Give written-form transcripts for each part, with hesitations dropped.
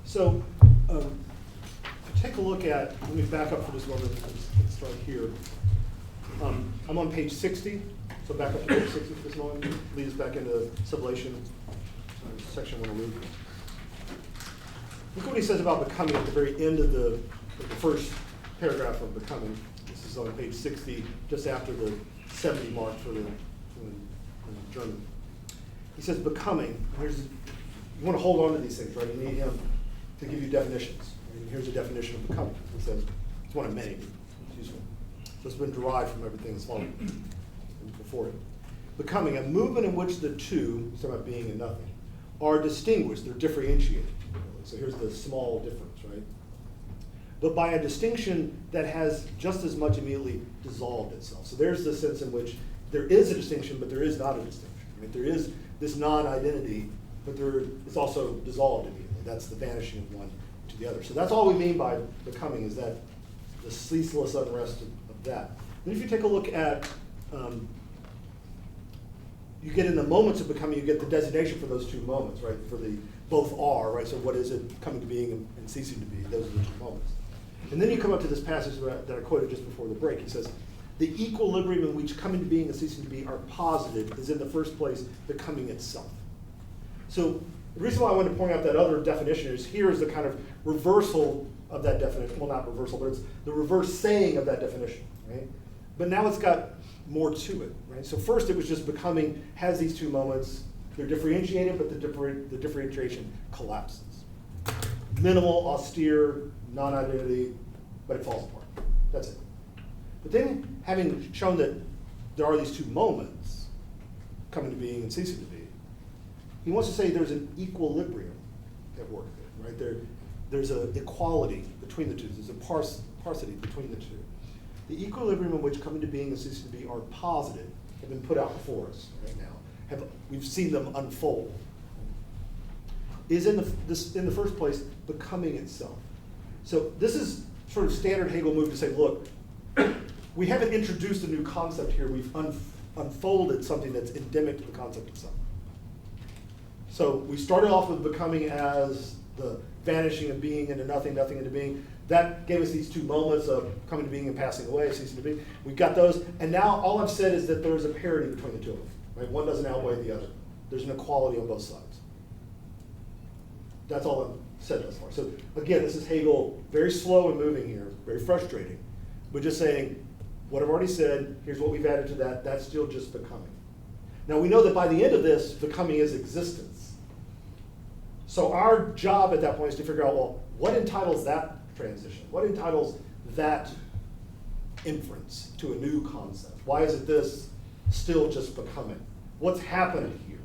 So take a look at, let me back up for just a moment. Let's start here. I'm on page 60, so back up to page 60 for this moment. Lead us back into Sublation, section 1 of Luke. Look what he says about becoming at the very end of the first paragraph of becoming. This is on page 60, just after the 70 mark for the German. He says becoming, you want to hold on to these things, right? You need him to give you definitions. And here's a definition of becoming. He says, it's one of many. It's useful. So it's been derived from everything that's followed before it. Becoming, a movement in which the two, he's talking about being and nothing, are distinguished, they're differentiated. So here's the small difference, right? But by a distinction that has just as much immediately dissolved itself. So there's the sense in which there is a distinction, but there is not a distinction. Right? There is this non-identity, but it's also dissolved immediately. That's the vanishing of one to the other. So that's all we mean by becoming, is that the ceaseless unrest of that. Then if you take a look at, you get in the moments of becoming, you get the designation for those two moments, right? For the both are, right? So what is it coming to being and ceasing to be? Those are the two moments. And then you come up to this passage that I quoted just before the break. He says, the equilibrium in which coming to being and ceasing to be are posited is in the first place becoming itself. So the reason why I wanted to point out that other definition is here is the kind of reversal of that definition. Well, not reversal, but it's the reverse saying of that definition, right? But now it's got more to it, right? So first it was just becoming has these two moments. They're differentiated, but the differentiation collapses. Minimal, austere, non-identity, but it falls apart. That's it. But then, having shown that there are these two moments, coming to being and ceasing to be, he wants to say there's an equilibrium at work there, right? There's an equality between the two. There's a sparsity between the two. The equilibrium in which coming to being and ceasing to be are posited have been put out before us right now. We've seen them unfold. Is in the first place becoming itself. So this is sort of standard Hegel move to say, look, we haven't introduced a new concept here. We've unfolded something that's endemic to the concept itself. So we started off with becoming as the vanishing of being into nothing, nothing into being. That gave us these two moments of coming to being and passing away, ceasing to be. We've got those, and now all I've said is that there's a parity between the two of them. Right? One doesn't outweigh the other. There's an equality on both sides. That's all I've said thus far. So again, this is Hegel, very slow in moving here, very frustrating, but just saying, what I've already said, here's what we've added to that, that's still just becoming. Now we know that by the end of this, becoming is existence. So our job at that point is to figure out, well, what entitles that transition? What entitles that inference to a new concept? Why is it this still just becoming? What's happened here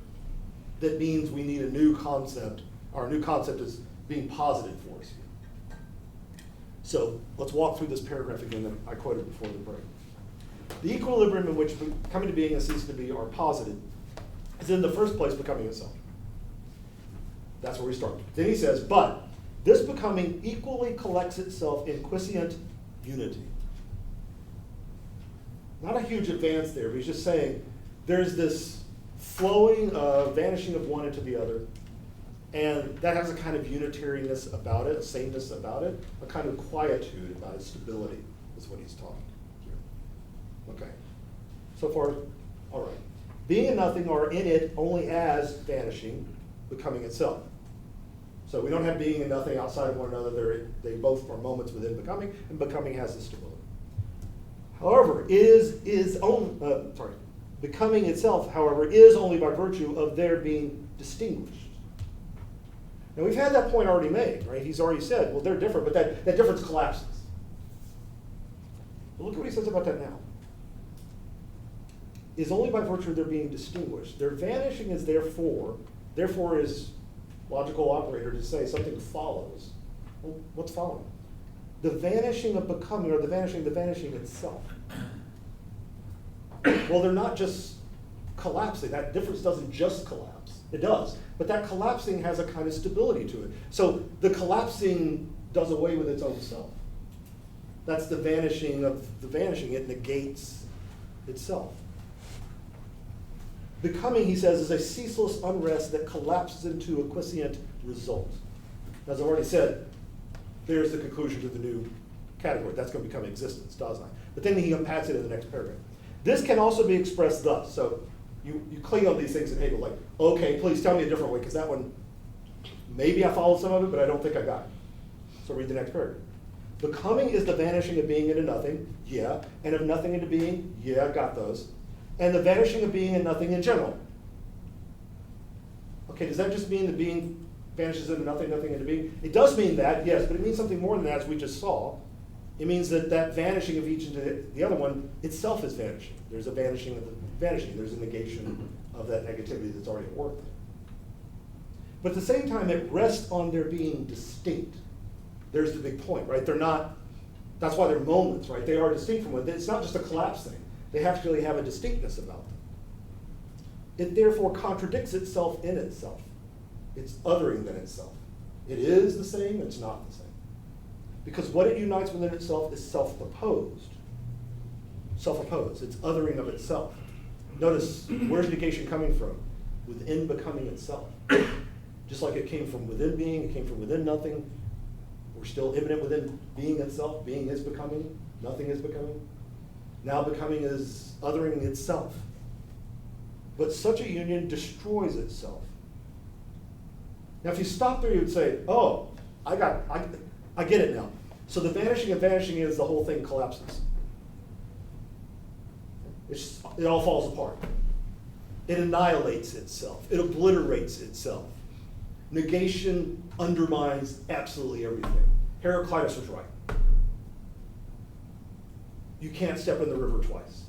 that means we need a new concept, or a new concept is being posited for us here? So let's walk through this paragraph again that I quoted before the break. The equilibrium in which coming to being and ceasing to be are posited is in the first place becoming itself. That's where we start. Then he says, but this becoming equally collects itself in quiescent unity. Not a huge advance there, but he's just saying there's this flowing of vanishing of one into the other, and that has a kind of unitariness about it, a sameness about it, a kind of quietude about it, stability is what he's talking here. Okay. So far, all right. Being and nothing are in it only as vanishing, becoming itself. So we don't have being and nothing outside of one another. They both are moments within becoming, and becoming has this stability. However, becoming itself, however, is only by virtue of their being distinguished. Now we've had that point already made, right? He's already said, well, they're different, but that difference collapses. But look at what he says about that now. Is only by virtue of their being distinguished. Their vanishing is therefore is logical operator to say something follows. Well, what's following? The vanishing of becoming, or the vanishing itself. Well, they're not just collapsing. That difference doesn't just collapse. It does. But that collapsing has a kind of stability to it. So the collapsing does away with its own self. That's the vanishing of the vanishing. It negates itself. Becoming, he says, is a ceaseless unrest that collapses into a quiescent result. As I've already said, there's the conclusion to the new category. That's going to become existence, Dasein. But then he unpacks it in the next paragraph. This can also be expressed thus. So you cling on these things in Hegel, like, okay, please tell me a different way, because that one, maybe I followed some of it, but I don't think I got it. So read the next paragraph. Becoming is the vanishing of being into nothing, yeah, and of nothing into being, yeah, got those, and the vanishing of being and nothing in general. Okay, does that just mean that being vanishes into nothing, nothing into being? It does mean that, yes, but it means something more than that, as we just saw. It means that that vanishing of each into the other one itself is vanishing. There's a vanishing of the vanishing. There's a negation of that negativity that's already at work. But at the same time, it rests on their being distinct. There's the big point, right? They're not, that's why they're moments, right? They are distinct from one. It's not just a collapse thing. They actually have a distinctness about them. It therefore contradicts itself in itself. It's othering than itself. It is the same, it's not the same. Because what it unites within itself is self-opposed. Self-opposed, it's othering of itself. Notice, where's negation coming from? Within becoming itself. Just like it came from within being, it came from within nothing. We're still immanent within being itself. Being is becoming, nothing is becoming. Now becoming is othering itself. But such a union destroys itself. Now if you stop there, you would say, oh, I get it now. So the vanishing of vanishing is the whole thing collapses. It all falls apart. It annihilates itself. It obliterates itself. Negation undermines absolutely everything. Heraclitus was right. You can't step in the river twice.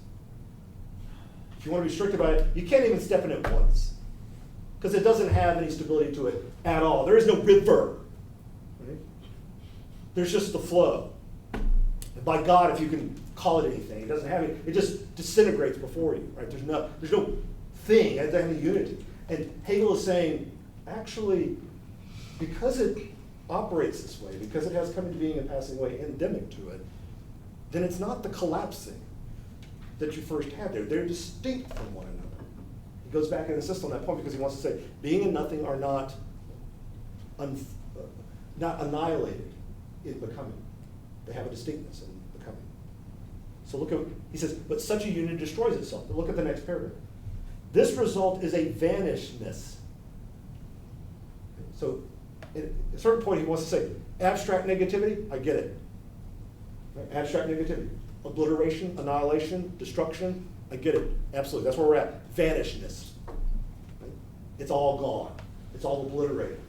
If you want to be strict about it, you can't even step in it once, because it doesn't have any stability to it at all. There is no river. Right? There's just the flow. And by God, if you can call it anything, it doesn't have it. It just disintegrates before you. Right? There's no thing. It doesn't have any unity. And Hegel is saying, actually, because it operates this way, because it has come into being and passing away endemic to it, then it's not the collapsing that you first had there. They're distinct from one another. He goes back and insists on that point because he wants to say being and nothing are not annihilated in becoming. They have a distinctness in becoming. So look at, he says, but such a union destroys itself. But look at the next paragraph. This result is a vanishedness. So at a certain point he wants to say, abstract negativity, I get it. Right? Abstract negativity. Obliteration, annihilation, destruction, I get it. Absolutely, that's where we're at. Vanishedness. Right? It's all gone. It's all obliterated.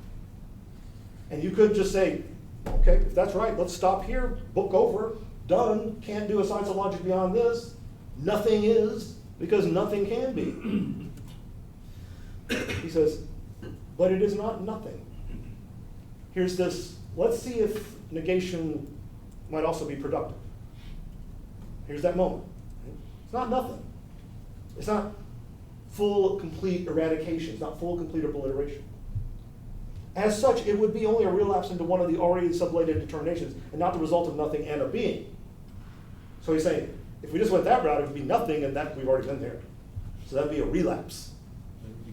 And you could just say, okay, if that's right, let's stop here, book over, done, can't do a science of logic beyond this. Nothing is, because nothing can be. He says, but it is not nothing. Here's this, let's see if negation might also be productive. Here's that moment. It's not nothing. It's not full, complete eradication. It's not full, complete obliteration. As such, it would be only a relapse into one of the already sublated determinations and not the result of nothing and of being. So he's saying, if we just went that route, it would be nothing, and that we've already been there. So that would be a relapse.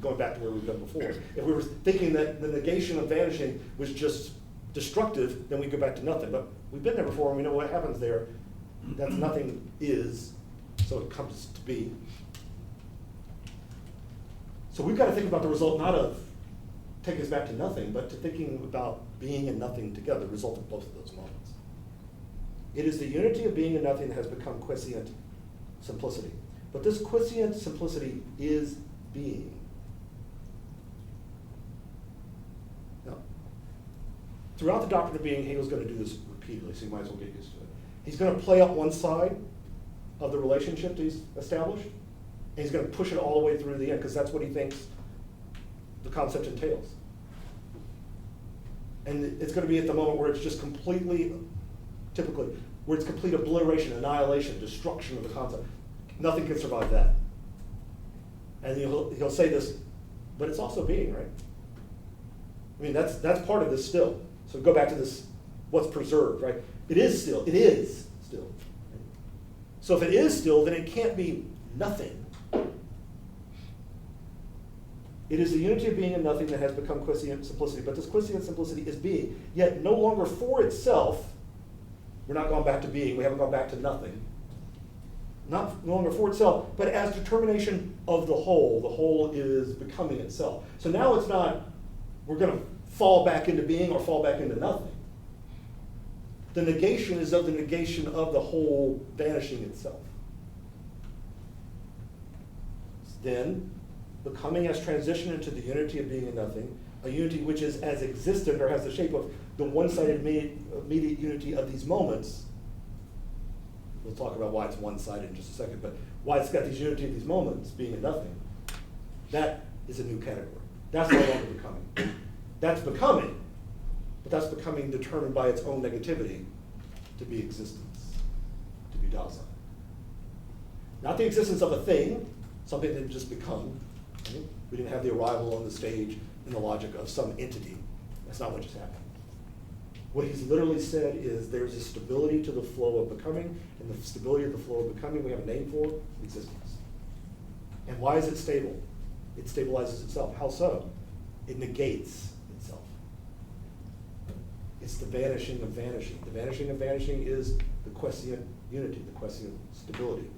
Going back to where we've been before. If we were thinking that the negation of vanishing was just destructive, then we go back to nothing. But we've been there before, and we know what happens there. That's nothing is, so it comes to be. So we've got to think about the result not of taking us back to nothing, but to thinking about being and nothing together, the result of both of those moments. It is the unity of being and nothing that has become quiescent simplicity. But this quiescent simplicity is being. Now, throughout the doctrine of being, Hegel's going to do this repeatedly, so you might as well get used to it. He's going to play up one side of the relationship that he's established, and he's going to push it all the way through the end, because that's what he thinks the concept entails. And it's going to be at the moment where it's just completely, typically, where it's complete obliteration, annihilation, destruction of the concept. Nothing can survive that. And he'll say this, but it's also being, right? I mean, that's part of this still. So go back to this, what's preserved, right? It is still. Right? So if it is still, then it can't be nothing. It is the unity of being and nothing that has become quiescent simplicity, but this quiescent simplicity is being, yet no longer for itself. We're not going back to being, we haven't gone back to nothing. No longer for itself, but as determination of the whole is becoming itself. So now it's not, we're going to fall back into being or fall back into nothing. The negation is of the negation of the whole vanishing itself. Then, becoming has transitioned into the unity of being and nothing, a unity which is as existent or has the shape of the one-sided immediate unity of these moments. We'll talk about why it's one-sided in just a second, but why it's got these unity of these moments, being and nothing. That is a new category. That's no longer becoming. That's becoming, but that's becoming determined by its own negativity to be existence, to be Dasein. Not the existence of a thing, something that just become. Right? We didn't have the arrival on the stage in the logic of some entity. That's not what just happened. What he's literally said is there's a stability to the flow of becoming, and the stability of the flow of becoming we have a name for, existence. And why is it stable? It stabilizes itself. How so? It negates itself. It's the vanishing of vanishing. The vanishing of vanishing is the quiescent unity, the quiescent stability.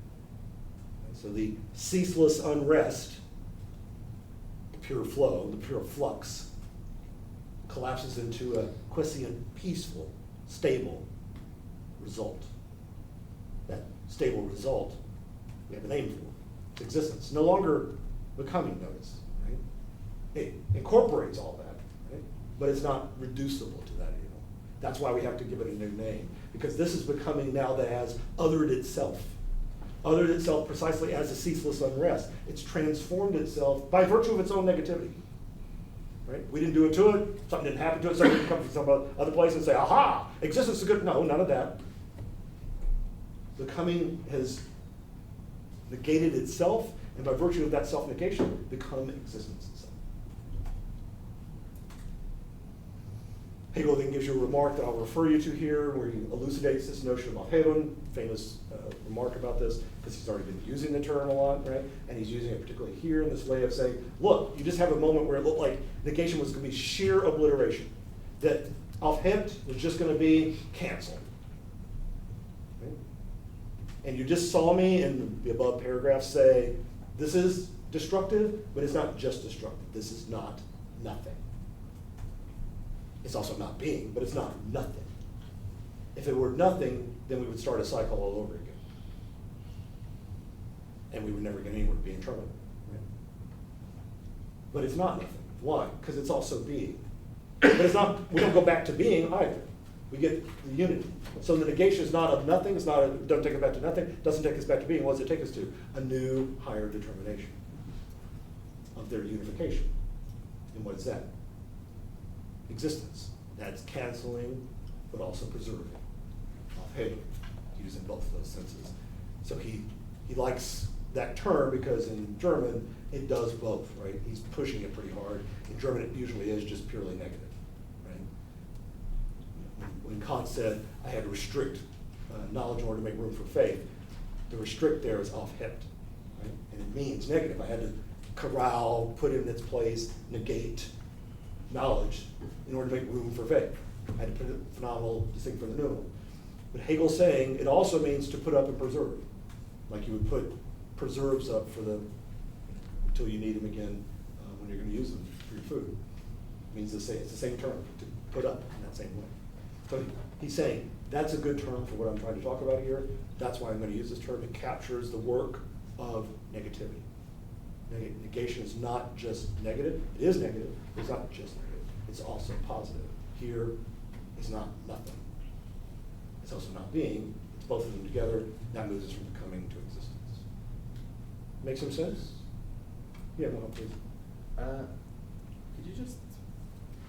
So the ceaseless unrest, the pure flow, the pure flux, collapses into a quiescent, peaceful, stable result. That stable result, we have a name for. It's existence. No longer becoming, notice. Right? It incorporates all that, right? But it's not reducible to that anymore. That's why we have to give it a new name, because this is becoming now that has othered itself. Othered itself precisely as a ceaseless unrest. It's transformed itself by virtue of its own negativity. Right? We didn't do it to it, something didn't happen to it, something didn't come from some other place and say, aha, existence is good. No, none of that. Becoming has negated itself, and by virtue of that self-negation, become existence itself. Hegel then gives you a remark that I'll refer you to here, where he elucidates this notion of Werden, famous remark about this, because he's already been using the term a lot, right? And he's using it particularly here in this way of saying, look, you just have a moment where it looked like negation was going to be sheer obliteration, that Aufhebt was just going to be canceled. Right? And you just saw me in the above paragraph say, this is destructive, but it's not just destructive. This is not nothing. It's also not being, but it's not nothing. If it were nothing, then we would start a cycle all over again. And we would never get anywhere, be in trouble. Right? But it's not nothing. Why? Because it's also being. But it's not, we don't go back to being either. We get the unity. So the negation is not of nothing, it's not a, don't take it back to nothing, doesn't take us back to being. What does it take us to? A new, higher determination of their unification. And what is that? Existence. That's canceling, but also preserving. Hegel, using both of those senses. So he likes that term because in German it does both, right? He's pushing it pretty hard. In German it usually is just purely negative, right? When Kant said I had to restrict knowledge in order to make room for faith, the restrict there is Aufhebt, right? And it means negative. I had to corral, put in its place, negate knowledge in order to make room for faith. I had to put it phenomenal, distinct from the noumenal. But Hegel's saying it also means to put up and preserve. Like you would put preserves up for until you need them again when you're going to use them for your food. It means it's the same term, to put up in that same way. So he's saying that's a good term for what I'm trying to talk about here. That's why I'm going to use this term. It captures the work of negativity. Negation is not just negative. It is negative, but it's not just negative. It's also positive. Here is not nothing. It's also not being. It's both of them together. That moves us from becoming to existence. Make some sense? Yeah, no, please. Could you just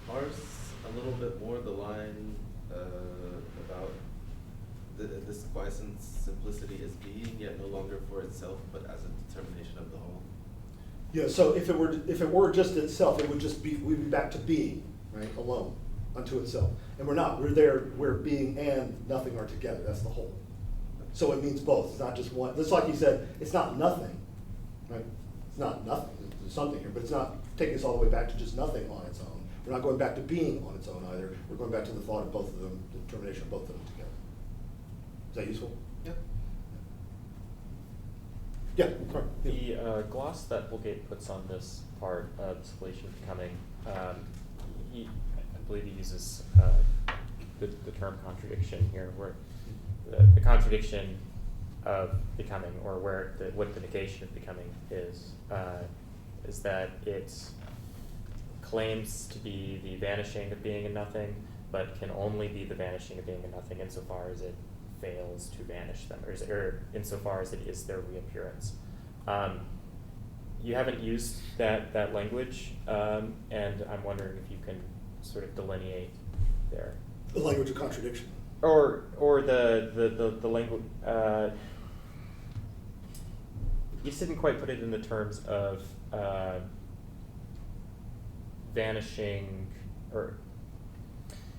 parse a little bit more the line about this quiescent simplicity is being, yet no longer for itself, but as a determination of the whole? Yeah, so if it were just itself, it would just be, we'd be back to being, right, alone, unto itself. And we're not. We're there where being and nothing are together. That's the whole. So it means both. It's not just one. Just like you said, it's not nothing, right? It's not nothing. There's something here, but it's not taking us all the way back to just nothing on its own. We're not going back to being on its own either. We're going back to the thought of both of them, the determination of both of them together. Is that useful? Yep. Yeah, correct. The gloss that Holgate puts on this part of Sublation of Becoming, I believe he uses the term contradiction here, where the contradiction of becoming, or what the negation of becoming is that it claims to be the vanishing of being and nothing, but can only be the vanishing of being and nothing insofar as it fails to vanish them, or insofar as it is their reappearance. You haven't used that language, and I'm wondering if you can sort of delineate there. The language of contradiction. Or the language. You didn't quite put it in the terms of vanishing, or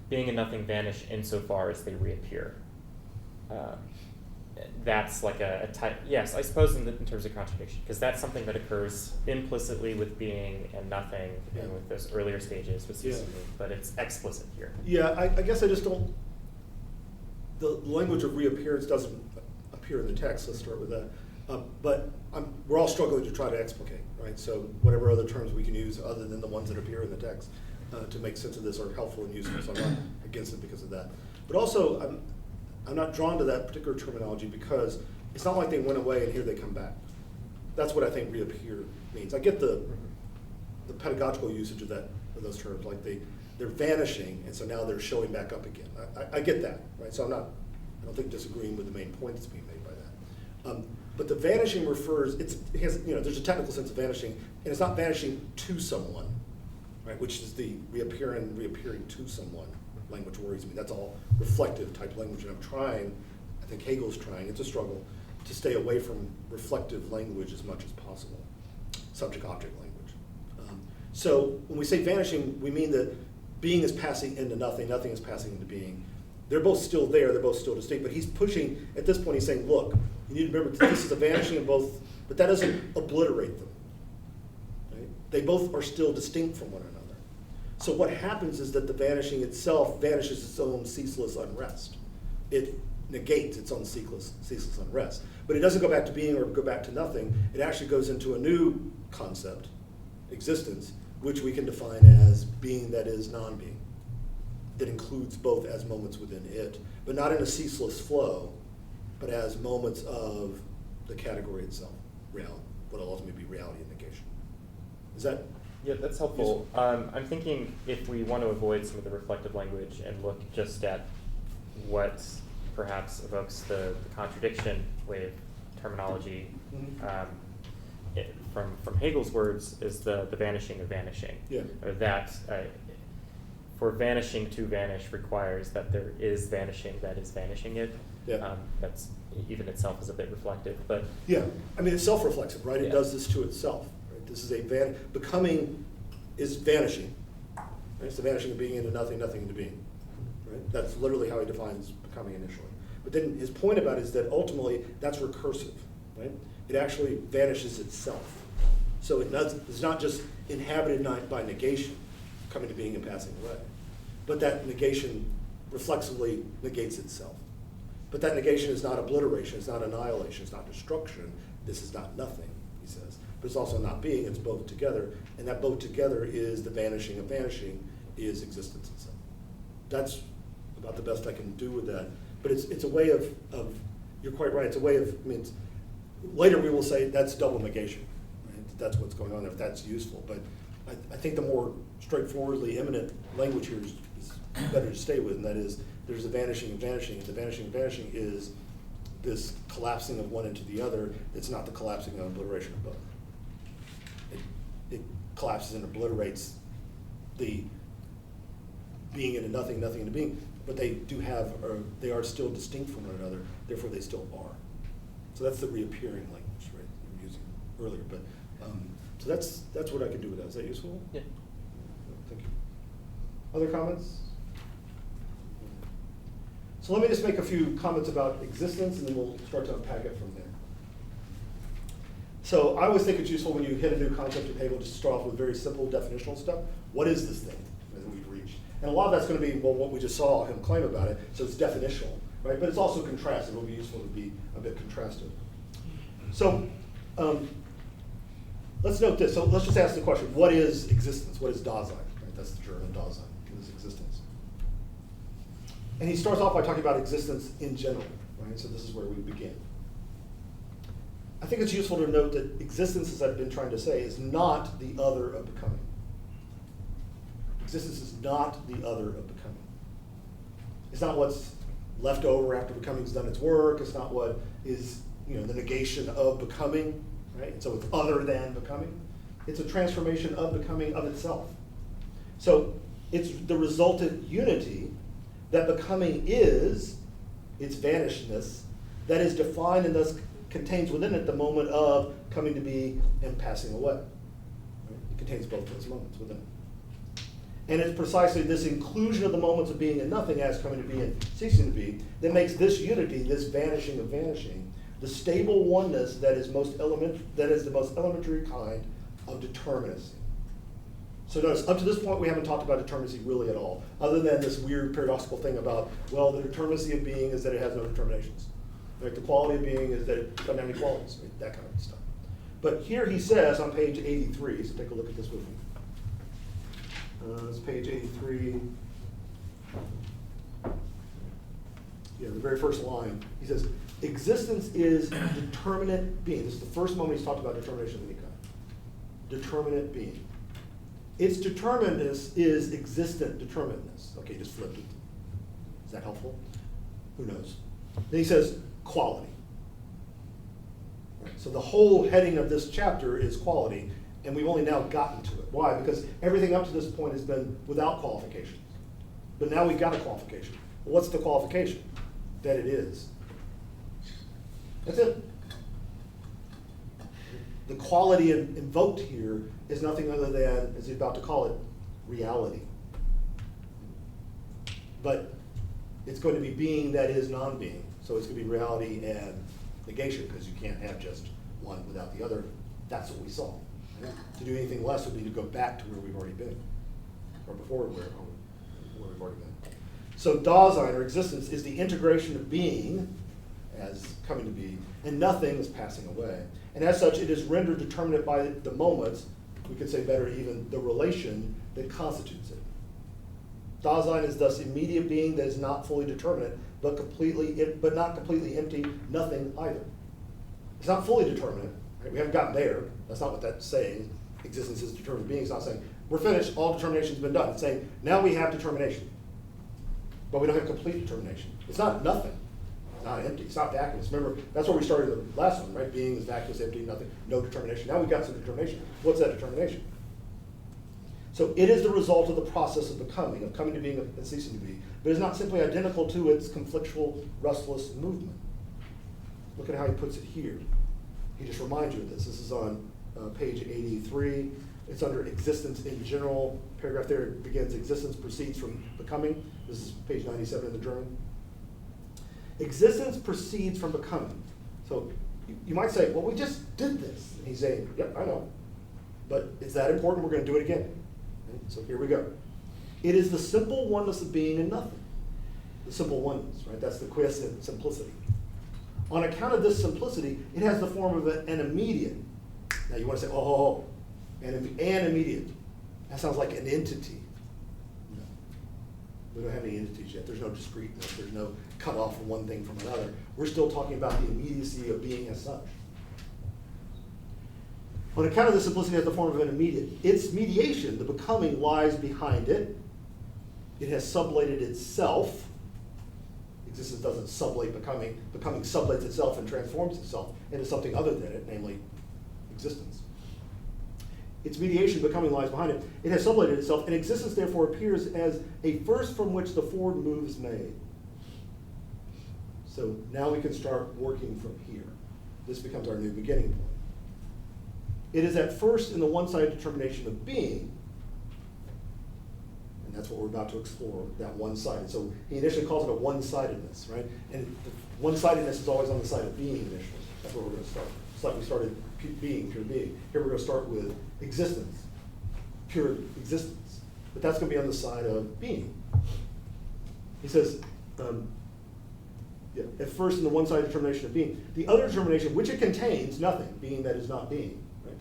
being and nothing vanish insofar as they reappear. That's like a type. Yes, I suppose in terms of contradiction, because that's something that occurs implicitly with being and nothing, and with those earlier stages with ceasing, but it's explicit here. Yeah, I guess I just don't. The language of reappearance doesn't appear in the text. Let's start with that. But we're all struggling to try to explicate, right? So whatever other terms we can use other than the ones that appear in the text to make sense of this are helpful and useful. So I'm not against it because of that. But also, I'm not drawn to that particular terminology because it's not like they went away and here they come back. That's what I think reappear means. I get the pedagogical usage of those terms, like they're vanishing and so now they're showing back up again. I get that, right? So I don't think disagreeing with the main point that's being made by that. But the vanishing refers, there's a technical sense of vanishing, and it's not vanishing to someone, right? Which is the reappearing to someone language worries me. That's all reflective type language, and I think Hegel's trying, it's a struggle, to stay away from reflective language as much as possible, subject-object language. So when we say vanishing, we mean that being is passing into nothing, nothing is passing into being. They're both still there, they're both still distinct, but he's pushing, at this point he's saying, look, you need to remember this is a vanishing of both, but that doesn't obliterate them. Right? They both are still distinct from one another. So what happens is that the vanishing itself vanishes its own ceaseless unrest. It negates its own ceaseless unrest. But it doesn't go back to being or go back to nothing. It actually goes into a new concept, existence, which we can define as being that is non-being, that includes both as moments within it, but not in a ceaseless flow, but as moments of the category itself, reality, what will ultimately be reality and negation. Is that? Yeah, that's helpful. I'm thinking if we want to avoid some of the reflective language and look just at what perhaps evokes the contradiction with terminology, from Hegel's words, is the vanishing of vanishing. Yeah. Or that for vanishing to vanish requires that there is vanishing that is vanishing it. Yeah. That's even itself is a bit reflective, but Yeah, I mean, it's self-reflexive, right? It Yeah. does this to itself. Right? This is becoming is vanishing. Right? It's the vanishing of being into nothing, nothing into being. Right? That's literally how he defines becoming initially. But then his point about it is that ultimately that's recursive, right? It actually vanishes itself. So it's not just inhabited by negation, coming to being and passing away, but that negation reflexively negates itself. But that negation is not obliteration, it's not annihilation, it's not destruction, this is not nothing, he says. But it's also not being, it's both together, and that both together is the vanishing of vanishing, is existence itself. That's about the best I can do with that. But it's a way of you're quite right, it's a way of, later we will say that's double negation, right? That's what's going on, if that's useful. But I think the more straightforwardly imminent language here is better to stay with, and that is there's a vanishing and vanishing, and the vanishing and vanishing is this collapsing of one into the other. It's not the collapsing and obliteration of both. It collapses and obliterates the being into nothing, nothing into being, but they they are still distinct from one another, therefore they still are. So that's the reappearing language, right, you were using earlier. But so that's what I can do with that. Is that useful? Yeah. Thank you. Other comments? So let me just make a few comments about existence, and then we'll start to unpack it from there. So I always think it's useful when you hit a new concept in Hegel just to start off with very simple definitional stuff. What is this thing that we've reached? And a lot of that's going to be, well, what we just saw him claim about it, so it's definitional, right? But it's also contrasted. It will be useful to be a bit contrasted. So let's note this. So let's just ask the question, what is existence? What is Dasein? Right? That's the German Dasein. What is existence? And he starts off by talking about existence in general, right? So this is where we begin. I think it's useful to note that existence, as I've been trying to say, is not the other of becoming. Existence is not the other of becoming. It's not what's left over after becoming's done its work. It's not what is, the negation of becoming, right? And so it's other than becoming. It's a transformation of becoming of itself. So it's the resultant unity that becoming is, its vanishedness, that is defined and thus contains within it the moment of coming to be and passing away. Right? It contains both those moments within it. And it's precisely this inclusion of the moments of being and nothing as coming to be and ceasing to be that makes this unity, this vanishing of vanishing, the stable oneness that is the most elementary kind of determinacy. So notice, up to this point, we haven't talked about determinacy really at all, other than this weird paradoxical thing about, well, the determinacy of being is that it has no determinations. Right? The quality of being is that it doesn't have any qualities, right? That kind of stuff. But here he says on page 83, so take a look at this with me. It's page 83. Yeah, the very first line. He says, existence is determinate being. This is the first moment he's talked about determination of any kind. Determinate being. Its determinateness is existent determinateness. Okay, just flipped it. Is that helpful? Who knows? Then he says, quality. Right, so the whole heading of this chapter is quality, and we've only now gotten to it. Why? Because everything up to this point has been without qualifications. But now we've got a qualification. Well, what's the qualification? That it is. That's it. The quality invoked here is nothing other than, as he's about to call it, reality. But it's going to be being that is non-being. So it's going to be reality and negation, because you can't have just one without the other. That's what we saw. Right? To do anything less would be to go back to where we've already been, or before where we've already been. So Dasein, or existence, is the integration of being as coming to be, and nothing is passing away. And as such, it is rendered determinate by the moments, we could say better even, the relation that constitutes it. Dasein is thus immediate being that is not fully determinate, but not completely empty, nothing either. It's not fully determinate, right? We haven't gotten there. That's not what that's saying. Existence is determinate being. It's not saying, we're finished, all determination's been done. It's saying, now we have determination. But we don't have complete determination. It's not nothing. It's not empty. It's not vacuous. Remember, that's where we started the last one, right? Being is vacuous, empty, nothing, no determination. Now we've got some determination. What's that determination? So it is the result of the process of becoming, of coming to being and ceasing to be, but it's not simply identical to its conflictual, restless movement. Look at how he puts it here. He just reminds you of this. This is on page 83. It's under existence in general. Paragraph there begins, existence proceeds from becoming. This is page 97 in the German. Existence proceeds from becoming. So you might say, well, we just did this. And he's saying, yep, I know. But it's that important, we're going to do it again. Okay? So here we go. It is the simple oneness of being and nothing. The simple oneness, right? That's the quiescent simplicity. On account of this simplicity, it has the form of an immediate. Now you want to say, an immediate. That sounds like an entity. No. We don't have any entities yet. There's no discreteness. There's no cut off from one thing from another. We're still talking about the immediacy of being as such. On account of this simplicity, it has the form of an immediate. Its mediation, the becoming, lies behind it. It has sublated itself. Existence doesn't sublate becoming. Becoming sublates itself and transforms itself into something other than it, namely existence. Its mediation, becoming, lies behind it. It has sublated itself, and existence therefore appears as a first from which the forward move is made. So now we can start working from here. This becomes our new beginning point. It is at first in the one-sided determination of being, and that's what we're about to explore, that one-sided. So he initially calls it a one-sidedness, right? And the one-sidedness is always on the side of being initially. That's where we're going to start like we started being, pure being. Here we're going to start with existence, pure existence. But that's going to be on the side of being. He says, at first in the one-sided determination of being, the other determination, which it contains nothing, being that is not being, right?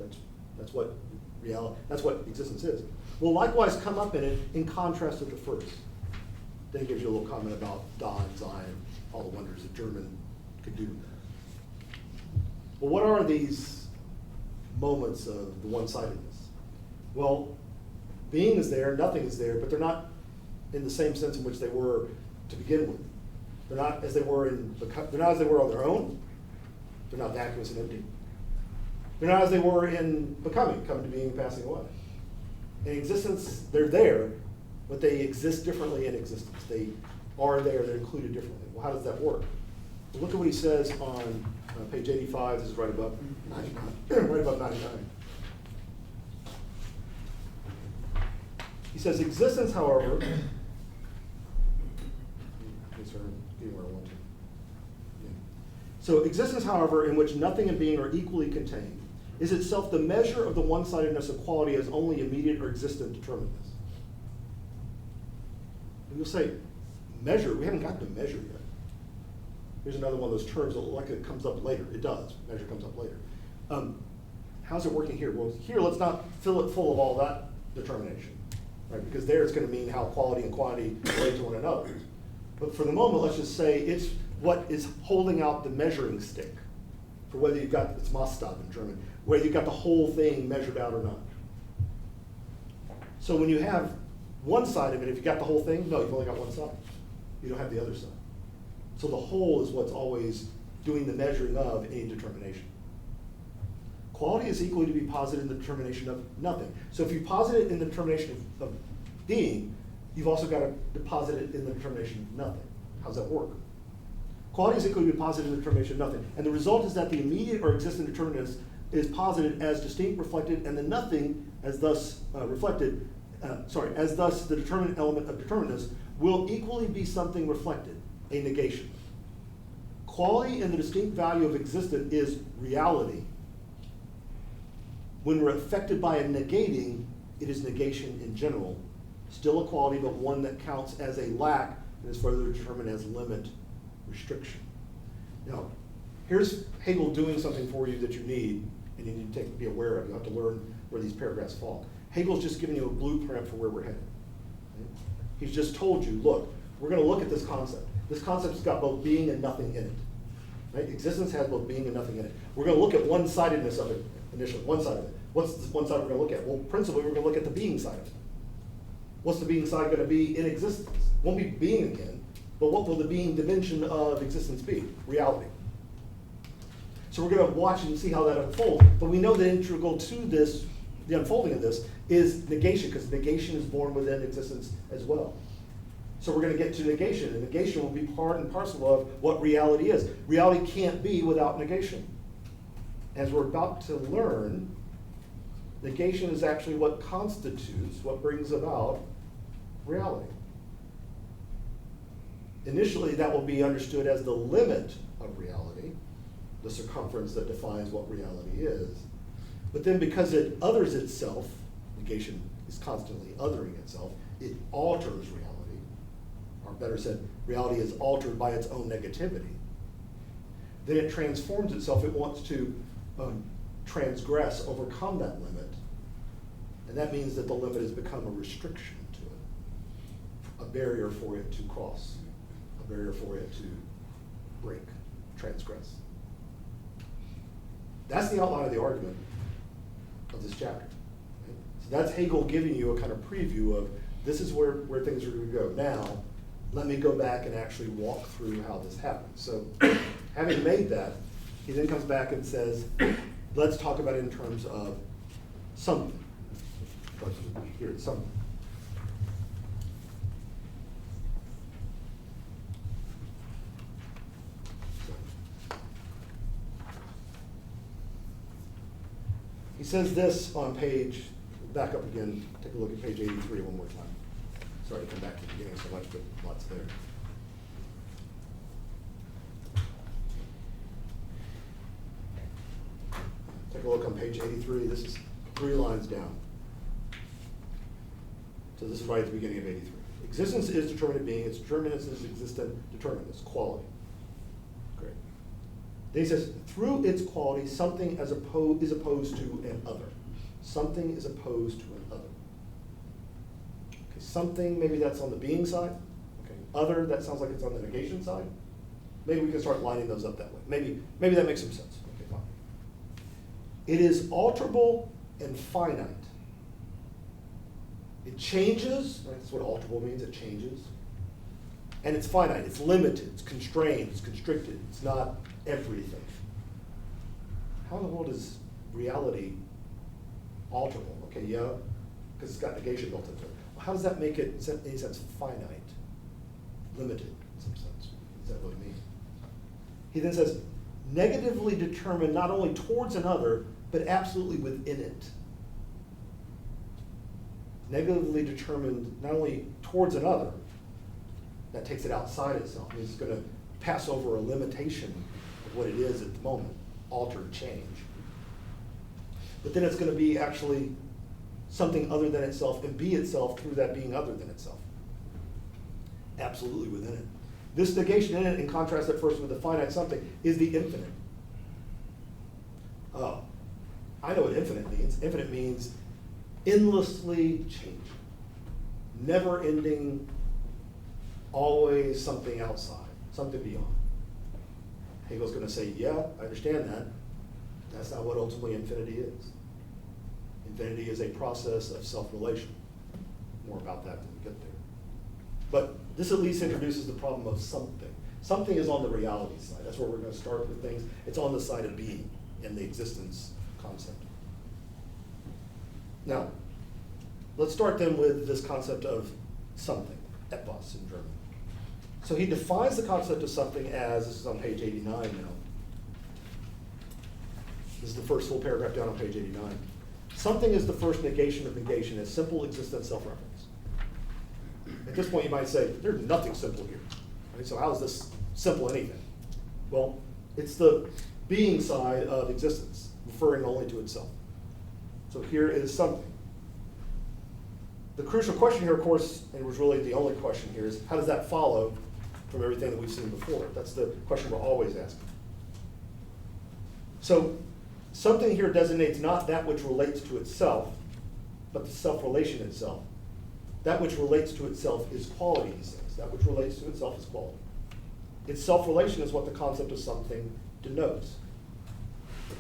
That's what reality, that's what existence is, will likewise come up in it in contrast to the first. Then he gives you a little comment about Da and Sein, all the wonders that German could do. Well, what are these moments of the one-sidedness? Well, being is there, nothing is there, but they're not in the same sense in which they were to begin with. They're not as they were they're not as they were on their own. They're not vacuous and empty. They're not as they were in becoming, coming to being and passing away. In existence, they're there, but they exist differently in existence. They are there, they're included differently. Well, how does that work? Well, look at what he says on page 85. This is right above 99. Right above 99. He says, existence, however, so existence, however, in which nothing and being are equally contained, is itself the measure of the one-sidedness of quality as only immediate or existent determinateness. And you'll say, measure? We haven't gotten to measure yet. Here's another one of those terms that look like it comes up later. It does. Measure comes up later. How's it working here? Well, here, let's not fill it full of all that determination, right? Because there it's going to mean how quality and quantity relate to one another. But for the moment, let's just say it's what is holding out the measuring stick for whether you've got, it's Maßstab in German, whether you've got the whole thing measured out or not. So when you have one side of it, if you got the whole thing, no, you've only got one side. You don't have the other side. So the whole is what's always doing the measuring of any determination. Quality is equally to be posited in the determination of nothing. So if you posit it in the determination of being, you've also got to deposit it in the determination of nothing. How's that work? Quality is equally to be posited in the determination of nothing. And the result is that the immediate or existent determinants is posited as distinct, reflected, and the nothing as thus as thus the determinate element of determinants will equally be something reflected, a negation. Quality and the distinct value of existent is reality. When we're affected by a negating, it is negation in general. Still a quality, but one that counts as a lack and is further determined as limit, restriction. Now, here's Hegel doing something for you that you need, and you need to be aware of. You have to learn where these paragraphs fall. Hegel's just giving you a blueprint for where we're headed. Right? He's just told you, look, we're going to look at this concept. This concept's got both being and nothing in it. Right? Existence has both being and nothing in it. We're going to look at one-sidedness of it initially, one side of it. What's the one side we're going to look at? Well, principally, we're going to look at the being side of it. What's the being side going to be in existence? Won't be being again, but what will the being dimension of existence be? Reality. So we're going to watch and see how that unfolds, but we know that integral to this, the unfolding of this, is negation, because negation is born within existence as well. So we're going to get to negation, and negation will be part and parcel of what reality is. Reality can't be without negation. As we're about to learn, negation is actually what constitutes, what brings about reality. Initially, that will be understood as the limit of reality, the circumference that defines what reality is. But then because it others itself, negation is constantly othering itself, it alters reality. Or better said, reality is altered by its own negativity. Then it transforms itself. It wants to transgress, overcome that limit. And that means that the limit has become a restriction to it, a barrier for it to cross, a barrier for it to break, transgress. That's the outline of the argument of this chapter. Right? So that's Hegel giving you a kind of preview of this is where things are going to go. Now, let me go back and actually walk through how this happens. So having made that, he then comes back and says, let's talk about it in terms of something. Here it's something. He says this on page, back up again, take a look at page 83 one more time. Sorry to come back to the beginning so much, but lots there. take a look on page 83. This is 3 lines down. So this is right at the beginning of 83. Existence is determinate being. Its determinants is existent determinants, quality. Great. Then he says, through its quality, something is opposed to an other. Something is opposed to an other. Okay, something, maybe that's on the being side. Okay, other, that sounds like it's on the negation side. Maybe we can start lining those up that way. Maybe that makes some sense. Okay, fine. It is alterable and finite. It changes, right? That's what alterable means, it changes. And it's finite, it's limited, it's constrained, it's constricted, it's not everything. How in the world is reality alterable? Okay, yeah, because it's got negation built into it. Well, how does that make it, in any sense, finite? Limited, in some sense. What does that really mean? He then says, negatively determined not only towards another, but absolutely within it. Negatively determined not only towards another, that takes it outside itself. It's going to pass over a limitation of what it is at the moment, alter, change. But then it's going to be actually something other than itself and be itself through that being other than itself. Absolutely within it. This negation in it, in contrast at first with the finite something, is the infinite. Oh, I know what infinite means. Infinite means endlessly changing, never ending, always something outside, something beyond. Hegel's going to say, yeah, I understand that. That's not what ultimately infinity is. Infinity is a process of self-relation. More about that when we get there. But this at least introduces the problem of something. Something is on the reality side. That's where we're going to start with things. It's on the side of being in the existence concept. Now, let's start then with this concept of something, etwas in German. So he defines the concept of something as, this is on page 89 now. This is the first full paragraph down on page 89. Something is the first negation of negation as simple existent self-reference. At this point you might say, there's nothing simple here. Right? So how is this simple anything? Well, it's the being side of existence, referring only to itself. So here is something. The crucial question here, of course, and it was really the only question here, is how does that follow from everything that we've seen before? That's the question we're always asking. So something here designates not that which relates to itself, but the self-relation itself. That which relates to itself is quality, he says. That which relates to itself is quality. Its self-relation is what the concept of something denotes.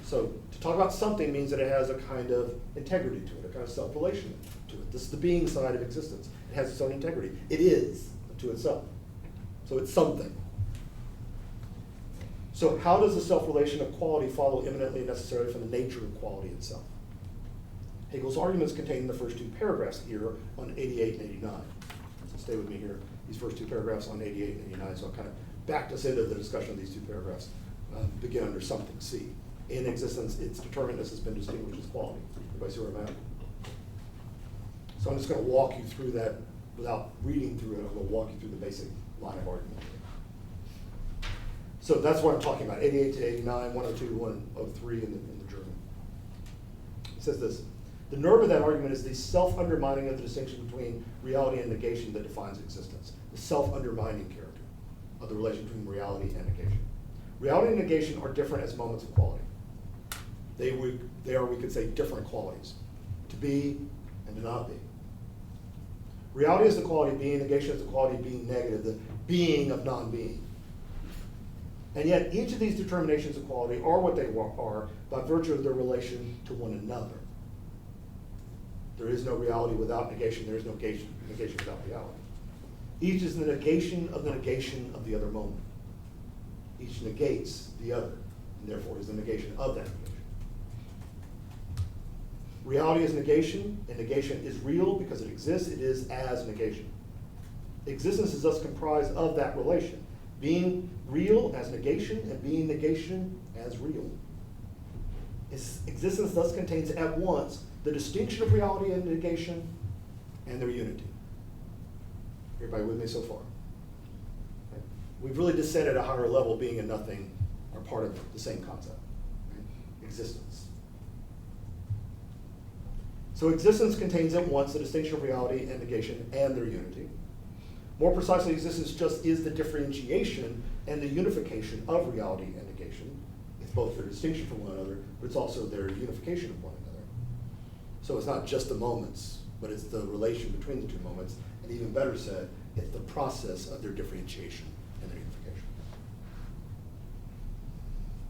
So to talk about something means that it has a kind of integrity to it, a kind of self-relation to it. This is the being side of existence. It has its own integrity. It is to itself. So it's something. So how does the self-relation of quality follow eminently and necessarily from the nature of quality itself? Hegel's arguments contained in the first 2 paragraphs here on 88 and 89. So stay with me here, these first 2 paragraphs on 88 and 89. So I'll kind of backed us into the discussion of these 2 paragraphs. Begin under something, C. In existence, its determinateness has been distinguished as quality. Everybody see where I'm at? So I'm just going to walk you through that without reading through it. I'm going to walk you through the basic line of argument. So that's what I'm talking about, 88 to 89, 102 to 103 in the German. It says this, the nerve of that argument is the self-undermining of the distinction between reality and negation that defines existence, the self-undermining character of the relation between reality and negation. Reality and negation are different as moments of quality. They are, we could say, different qualities, to be and to not be. Reality is the quality of being, negation is the quality of being negative, the being of non-being. And yet each of these determinations of quality are what they are by virtue of their relation to one another. There is no reality without negation, there is no negation without reality. Each is the negation of the other moment. Each negates the other, and therefore is the negation of that negation. Reality is negation, and negation is real because it exists, it is as negation. Existence is thus comprised of that relation, being real as negation and being negation as real. Existence thus contains at once the distinction of reality and negation and their unity. Everybody with me so far? Okay. We've really descended at a higher level. Being and nothing are part of the same concept, right? Existence. So existence contains at once the distinction of reality and negation and their unity. More precisely, existence just is the differentiation and the unification of reality and negation. It's both their distinction from one another, but it's also their unification of one another. So it's not just the moments, but it's the relation between the two moments, and even better said, it's the process of their differentiation and their unification.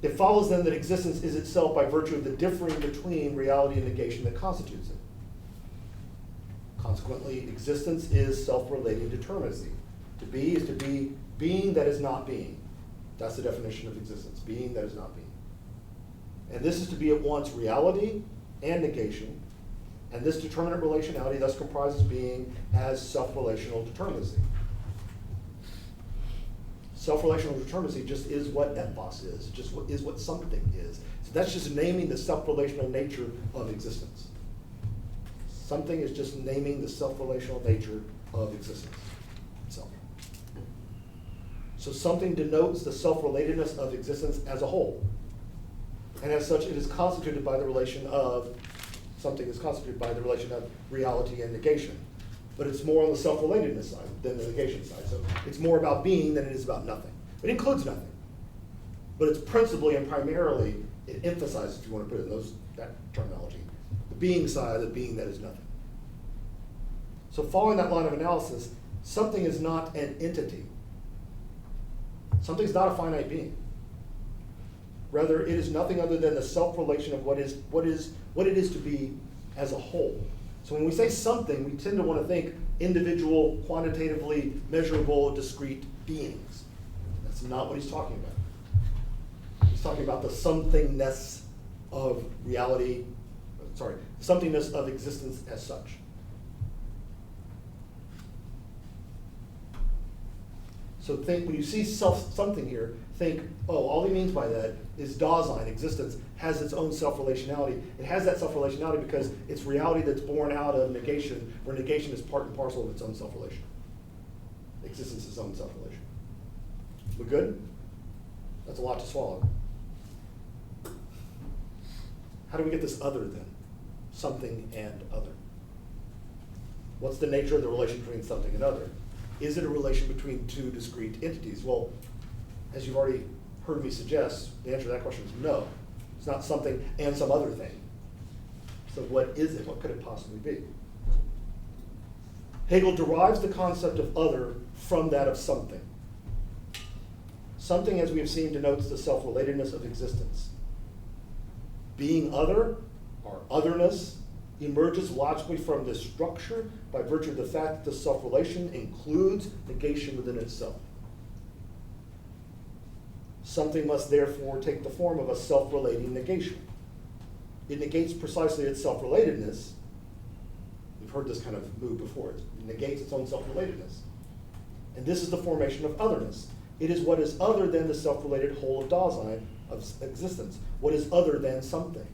It follows then that existence is itself by virtue of the differing between reality and negation that constitutes it. Consequently, existence is self-relating determinacy. To be is to be being that is not being. That's the definition of existence, being that is not being. And this is to be at once reality and negation, and this determinate relationality thus comprises being as self-relational determinacy. Self-relational determinacy just is what ethos is, is what something is. So that's just naming the self-relational nature of existence. Something is just naming the self-relational nature of existence itself. So something denotes the self-relatedness of existence as a whole. And as such, it is constituted by the relation of, something is constituted by the relation of reality and negation. But it's more on the self-relatedness side than the negation side. So it's more about being than it is about nothing. It includes nothing. But it's principally and primarily, it emphasizes, if you want to put it in that terminology, the being side of the being that is nothing. So following that line of analysis, something is not an entity. Something's not a finite being. Rather, it is nothing other than the self-relation of what it is to be as a whole. So when we say something, we tend to want to think individual, quantitatively measurable, discrete beings. That's not what he's talking about. He's talking about the somethingness of reality, somethingness of existence as such. So think, when you see something here, think, oh, all he means by that is Dasein, existence, has its own self-relationality. It has that self-relationality because it's reality that's born out of negation, where negation is part and parcel of its own self-relation. Existence is its own self-relation. We good? That's a lot to swallow. How do we get this other then? Something and other. What's the nature of the relation between something and other? Is it a relation between two discrete entities? Well, as you've already heard me suggest, the answer to that question is no. It's not something and some other thing. So what is it? What could it possibly be? Hegel derives the concept of other from that of something. Something, as we have seen, denotes the self-relatedness of existence. Being other, or otherness, emerges logically from this structure by virtue of the fact that the self-relation includes negation within itself. Something must therefore take the form of a self-relating negation. It negates precisely its self-relatedness. We've heard this kind of move before. It negates its own self-relatedness. And this is the formation of otherness. It is what is other than the self-related whole of Dasein, of existence. What is other than something.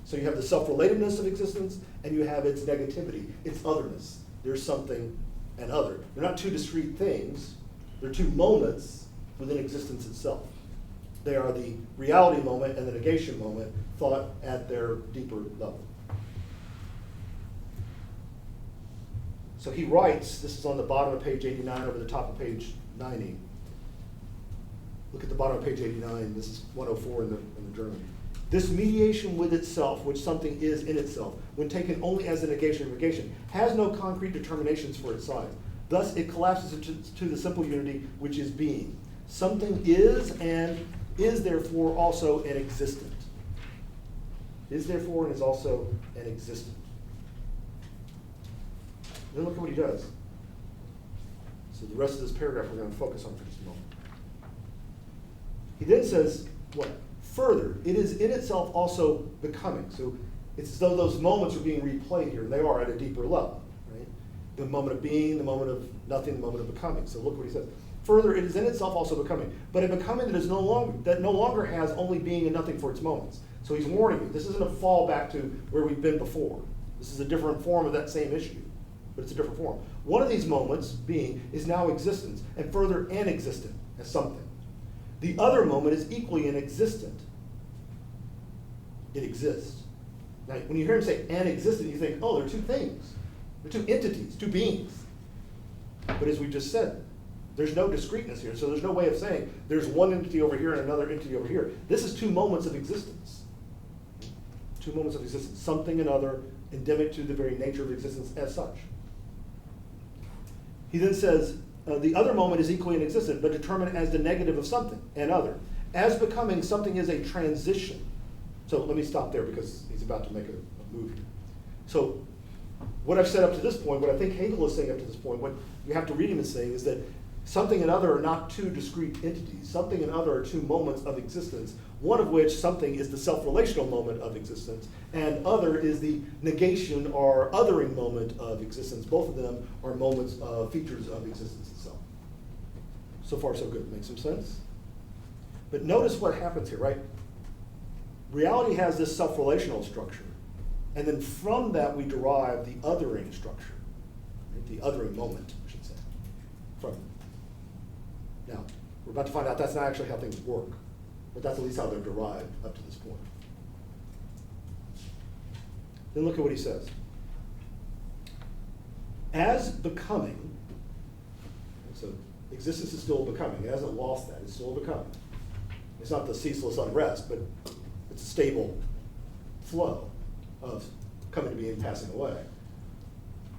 So you have the self-relatedness of existence, and you have its negativity, its otherness. There's something and other. They're not two discrete things. They're two moments within existence itself. They are the reality moment and the negation moment thought at their deeper level. So he writes, this is on the bottom of page 89 over the top of page 90. Look at the bottom of page 89. This is 104 in the journal. This mediation with itself, which something is in itself, when taken only as a negation of negation, has no concrete determinations for its size. Thus, it collapses into the simple unity, which is being. Something is and is therefore also an existent. Is therefore and is also an existent. Then look at what he does. So the rest of this paragraph we're going to focus on for just a moment. He then says, what? Further, it is in itself also becoming. So it's as though those moments are being replayed here, and they are at a deeper level. Right? The moment of being, the moment of nothing, the moment of becoming. So look what he says. Further, it is in itself also becoming, but a becoming that is no longer has only being and nothing for its moments. So he's warning you. This isn't a fallback to where we've been before. This is a different form of that same issue, but it's a different form. One of these moments, being, is now existence, and further an existent as something. The other moment is equally an existent. It exists. Now, when you hear him say an existent, you think, oh, they're two things. They're two entities, two beings. But as we just said, there's no discreteness here, so there's no way of saying there's one entity over here and another entity over here. This is two moments of existence. Two moments of existence, something and other, endemic to the very nature of existence as such. He then says, the other moment is equally inexistent, but determined as the negative of something, and other. As becoming, something is a transition. So let me stop there because he's about to make a move here. So what I've said up to this point, what I think Hegel is saying up to this point, what you have to read him as saying is that something and other are not two discrete entities. Something and other are two moments of existence, one of which, something, is the self-relational moment of existence, and other is the negation or othering moment of existence. Both of them are moments of features of existence itself. So far, so good. Make some sense? But notice what happens here, right? Reality has this self-relational structure, and then from that we derive the othering structure, right? The othering moment, I should say, from it. Now, we're about to find out that's not actually how things work, but that's at least how they're derived up to this point. Then look at what he says. As becoming, so existence is still becoming. It hasn't lost that. It's still becoming. It's not the ceaseless unrest, but it's a stable flow of coming to be and passing away.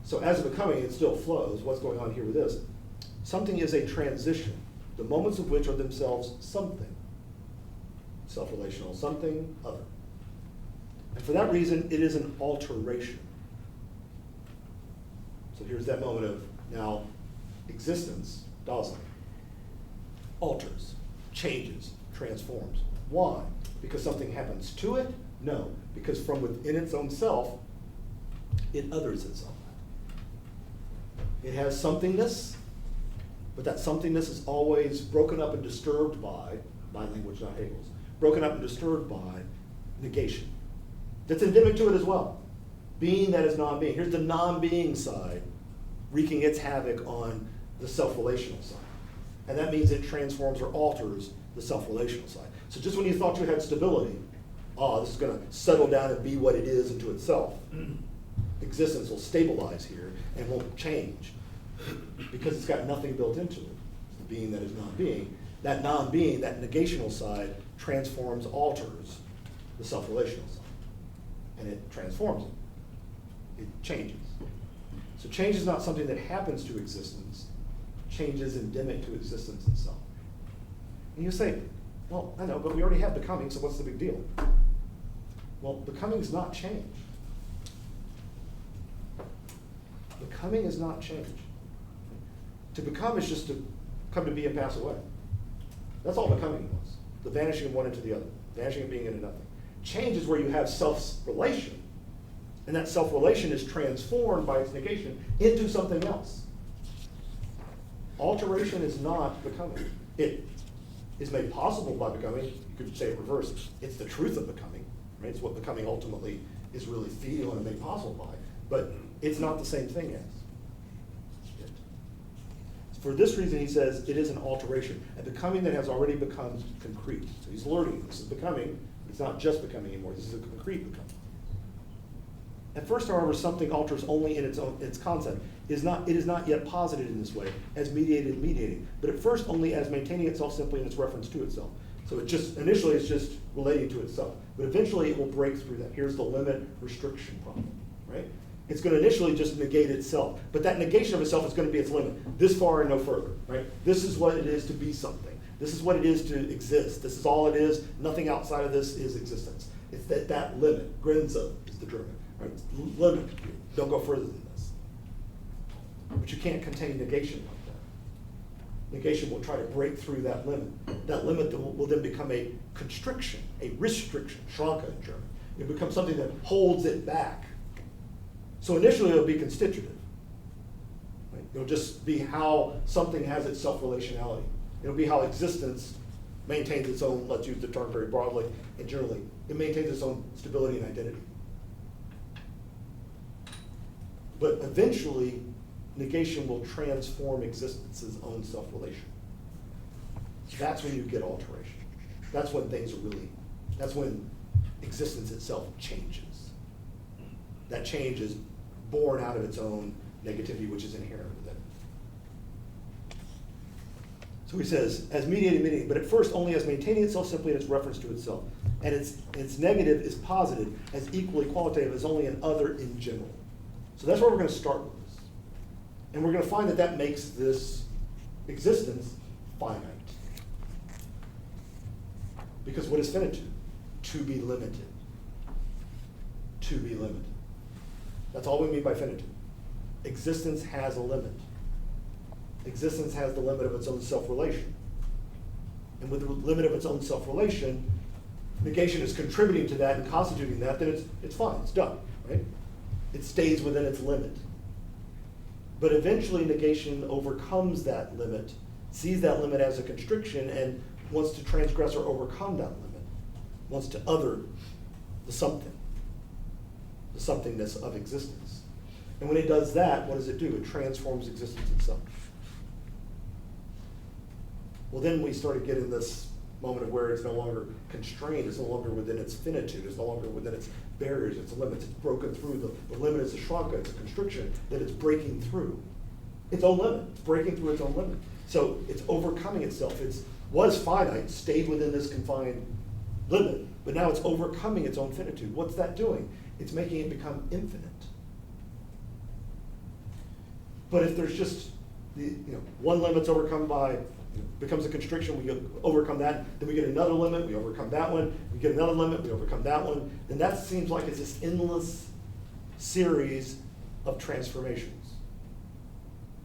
So as becoming, it still flows. What's going on here with this? Something is a transition, the moments of which are themselves something. Self-relational, something, other. And for that reason, it is an alteration. So here's that moment of now existence, Dasein, alters, changes, transforms. Why? Because something happens to it? No, because from within its own self, it others itself. It has somethingness, but that somethingness is always broken up and disturbed by language, not Hegel's, broken up and disturbed by negation. That's endemic to it as well. Being that is non-being. Here's the non-being side wreaking its havoc on the self-relational side. And that means it transforms or alters the self-relational side. So just when you thought you had stability, this is going to settle down and be what it is into itself. Existence will stabilize here and won't change because it's got nothing built into it. It's the being that is non-being. That non-being, that negational side, transforms, alters the self-relational side. And it transforms it. It changes. So change is not something that happens to existence. Change is endemic to existence itself. And you say, well, I know, but we already have becoming, so what's the big deal? Well, becoming is not change. Becoming is not change. To become is just to come to be and pass away. That's all becoming was. The vanishing of one into the other. Vanishing of being into nothing. Change is where you have self-relation, and that self-relation is transformed by its negation into something else. Alteration is not becoming. It is made possible by becoming. You could say it reversed. It's the truth of becoming, right? It's what becoming ultimately is really feeding on and made possible by. But it's not the same thing as it. For this reason, he says, it is an alteration, a becoming that has already become concrete. So he's learning. This is becoming. It's not just becoming anymore. This is a concrete becoming. At first, however, something alters only in its concept. It is not yet posited in this way, as mediated and mediating, but at first only as maintaining itself simply in its reference to itself. So initially it's just relating to itself, but eventually it will break through that. Here's the limit restriction problem, right? It's going to initially just negate itself, but that negation of itself is going to be its limit, this far and no further, right? This is what it is to be something. This is what it is to exist. This is all it is. Nothing outside of this is existence. It's that limit. Grenze is the German, right? Limit. Don't go further than this. But you can't contain negation like that. Negation will try to break through that limit. That limit will then become a constriction, a restriction, Schranke in German. It becomes something that holds it back. So initially it'll be constitutive. Right? It'll just be how something has its self-relationality. It'll be how existence maintains its own, let's use the term very broadly and generally, it maintains its own stability and identity. But eventually, negation will transform existence's own self-relation. That's when you get alteration. That's when things are really, that's when existence itself changes. that change is born out of its own negativity, which is inherent within it. So he says, as mediating, but at first only as maintaining itself simply in its reference to itself. And its negative is posited as equally qualitative as only an other in general. So that's where we're going to start with this. And we're going to find that that makes this existence finite. Because what is finitude? To be limited. To be limited. That's all we mean by finitude. Existence has a limit. Existence has the limit of its own self-relation. And with the limit of its own self-relation, negation is contributing to that and constituting that, then it's fine, it's done, right? It stays within its limit. But eventually negation overcomes that limit, sees that limit as a constriction, and wants to transgress or overcome that limit, wants to other the something, the somethingness of existence. And when it does that, what does it do? It transforms existence itself. Well, then we started getting this moment of where it's no longer constrained, it's no longer within its finitude, it's no longer within its barriers, its limits, it's broken through. The limit is a shranka, it's a constriction that it's breaking through. Its own limit, it's breaking through its own limit. So it's overcoming itself. It was finite, stayed within this confined limit, but now it's overcoming its own finitude. What's that doing? It's making it become infinite. But if there's just one limit's overcome by, becomes a constriction, we overcome that, then we get another limit, we overcome that one, we get another limit, we overcome that one, then that seems like it's this endless series of transformations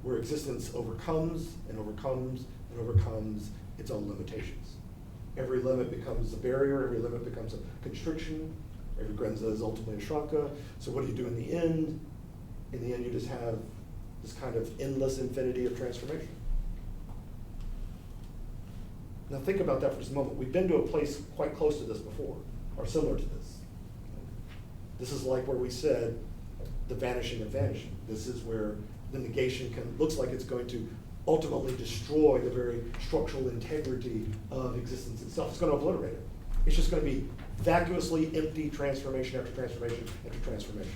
where existence overcomes and overcomes and overcomes its own limitations. Every limit becomes a barrier, every limit becomes a constriction, every grenza is ultimately a shranka. So what do you do in the end? In the end, you just have this kind of endless infinity of transformation. Now think about that for just a moment. We've been to a place quite close to this before, or similar to this. This is like where we said the vanishing of vanishing. This is where the negation looks like it's going to ultimately destroy the very structural integrity of existence itself. It's going to obliterate it. It's just going to be vacuously empty transformation after transformation after transformation.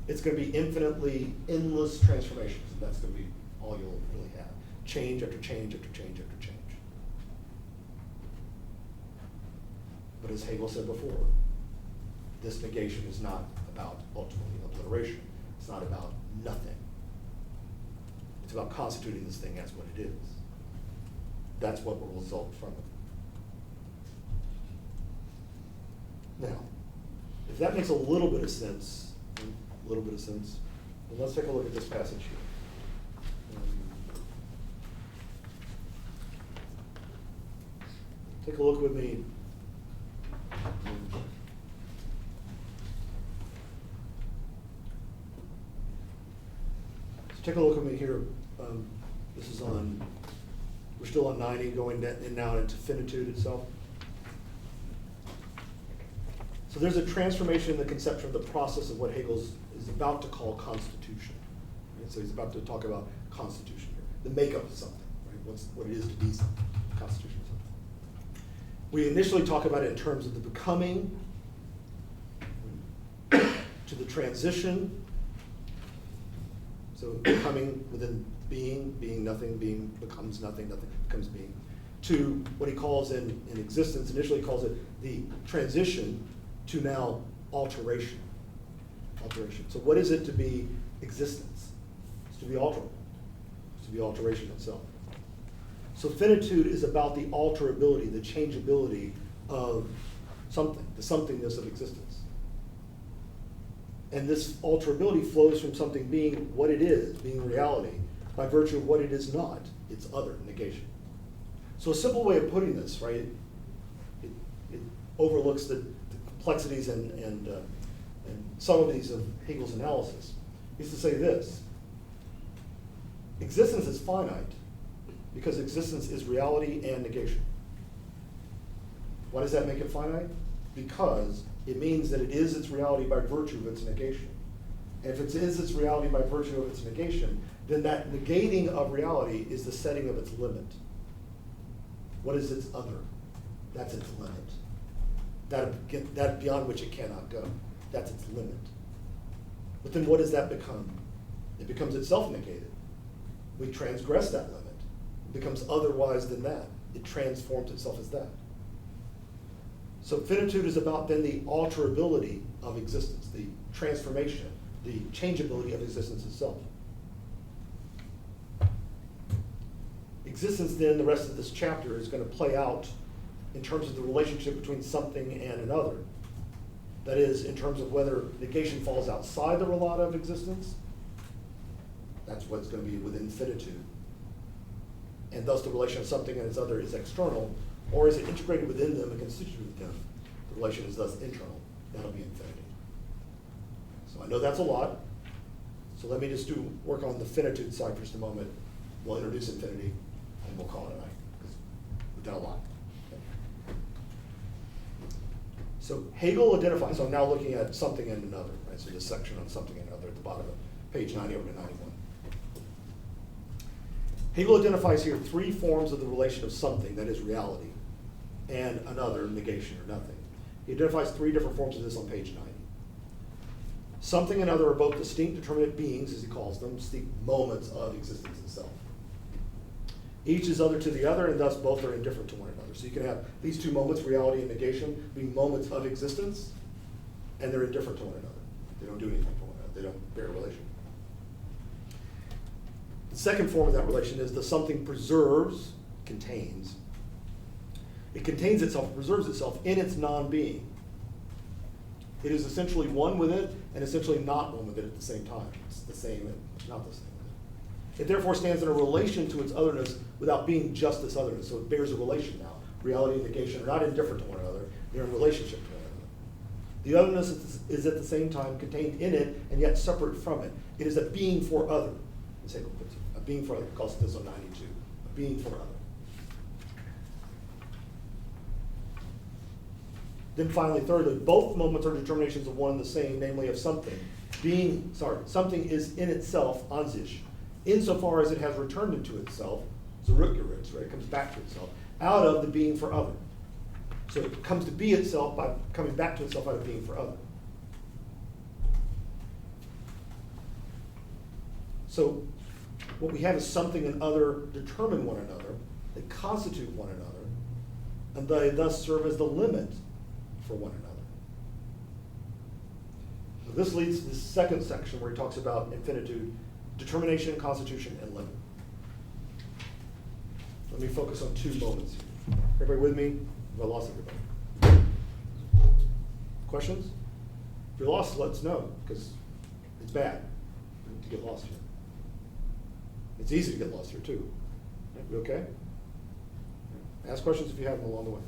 It's going to be infinitely endless transformations, and that's going to be all you'll really have. Change after change after change after change. But as Hegel said before, this negation is not about ultimately obliteration. It's not about nothing. It's about constituting this thing as what it is. That's what will result from it. Now, if that makes a little bit of sense, then let's take a look at this passage here. Take a look with me. Take a look at me here. This is we're still on 90, going now into finitude itself. So there's a transformation in the conception of the process of what Hegel is about to call constitution. Right? So he's about to talk about constitution here, the makeup of something, right? What it is to be something, constitution of something. We initially talk about it in terms of the becoming, to the transition. So becoming within being nothing, being becomes nothing, nothing becomes being. To what he calls in existence, initially he calls it the transition to now alteration. Alteration. So what is it to be existence? It's to be alterable. It's to be alteration itself. So finitude is about the alterability, the changeability of something, the somethingness of existence. And this alterability flows from something being what it is, being reality, by virtue of what it is not, its other, negation. So a simple way of putting this, right, it overlooks the complexities and subtleties of Hegel's analysis, is to say this: existence is finite because existence is reality and negation. Why does that make it finite? Because it means that it is its reality by virtue of its negation. And if it is its reality by virtue of its negation, then that negating of reality is the setting of its limit. What is its other? That's its limit. That beyond which it cannot go. That's its limit. But then what does that become? It becomes itself negated. We transgress that limit. It becomes otherwise than that. It transforms itself as that. So finitude is about then the alterability of existence, the transformation, the changeability of existence itself. Existence then, the rest of this chapter, is going to play out in terms of the relationship between something and another. That is, in terms of whether negation falls outside the relata of existence, that's what's going to be within finitude, and thus the relation of something and its other is external, or is it integrated within them and constituted them? The relation is thus internal. That'll be infinity. So I know that's a lot, so let me just work on the finitude side for just a moment. We'll introduce infinity, and we'll call it a night, because we've done a lot. So Hegel identifies, so I'm now looking at something and another, right? So this section on something and another at the bottom of page 90 over to 91. Hegel identifies here three forms of the relation of something, that is reality, and another, negation or nothing. He identifies three different forms of this on page 90. Something and other are both distinct determinate beings, as he calls them, distinct moments of existence itself. Each is other to the other, and thus both are indifferent to one another. So you can have these two moments, reality and negation, being moments of existence, and they're indifferent to one another. They don't do anything for one another. They don't bear a relation. The second form of that relation is the something preserves, contains. It contains itself, preserves itself in its non-being. It is essentially one with it, and essentially not one with it at the same time. It's the same and not the same. It therefore stands in a relation to its otherness without being just this otherness. So it bears a relation now. Reality and negation are not indifferent to one another. They're in relationship to one another. The otherness is at the same time contained in it and yet separate from it. It is a being for other. Let's take a look. A being for other. It calls this on 92. A being for other. Then finally, thirdly, both moments are determinations of one and the same, namely of something. Something is in itself, an sich, insofar as it has returned into itself, zurückgeritzt, right? It comes back to itself, out of the being for other. So it comes to be itself by coming back to itself out of being for other. So what we have is something and other determine one another, they constitute one another, and they thus serve as the limit for one another. So this leads to the second section where he talks about infinitude, determination, constitution, and limit. Let me focus on two moments here. Everybody with me? Have I lost everybody? Questions? If you're lost, let us know, because it's bad to get lost here. It's easy to get lost here, too. We okay? Ask questions if you have them along the way.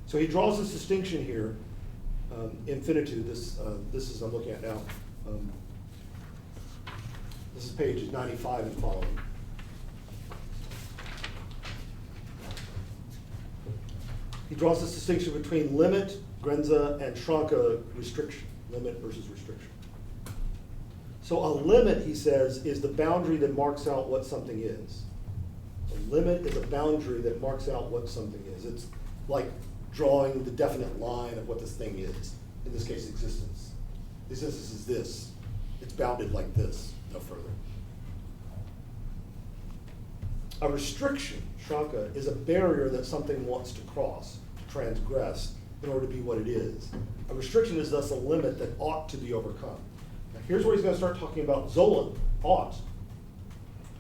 So he draws this distinction here, infinitude. This is I'm looking at now. This is page 95 and following. He draws this distinction between limit, Grenze, and Schranke, restriction. Limit versus restriction. So a limit, he says, is the boundary that marks out what something is. A limit is a boundary that marks out what something is. It's like drawing the definite line of what this thing is. In this case, existence. Existence is this. It's bounded like this, no further. A restriction, Schranke, is a barrier that something wants to cross, to transgress, in order to be what it is. A restriction is thus a limit that ought to be overcome. Now here's where he's going to start talking about Zolan, ought.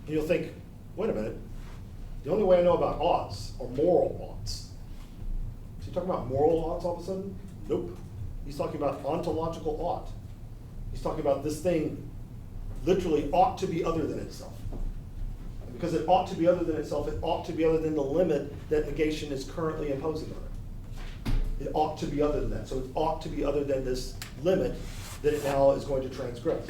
And you'll think, wait a minute, the only way I know about oughts are moral oughts. Is he talking about moral oughts all of a sudden? Nope. He's talking about ontological ought. He's talking about this thing literally ought to be other than itself. And because it ought to be other than itself, it ought to be other than the limit that negation is currently imposing on it. It ought to be other than that. So it ought to be other than this limit that it now is going to transgress.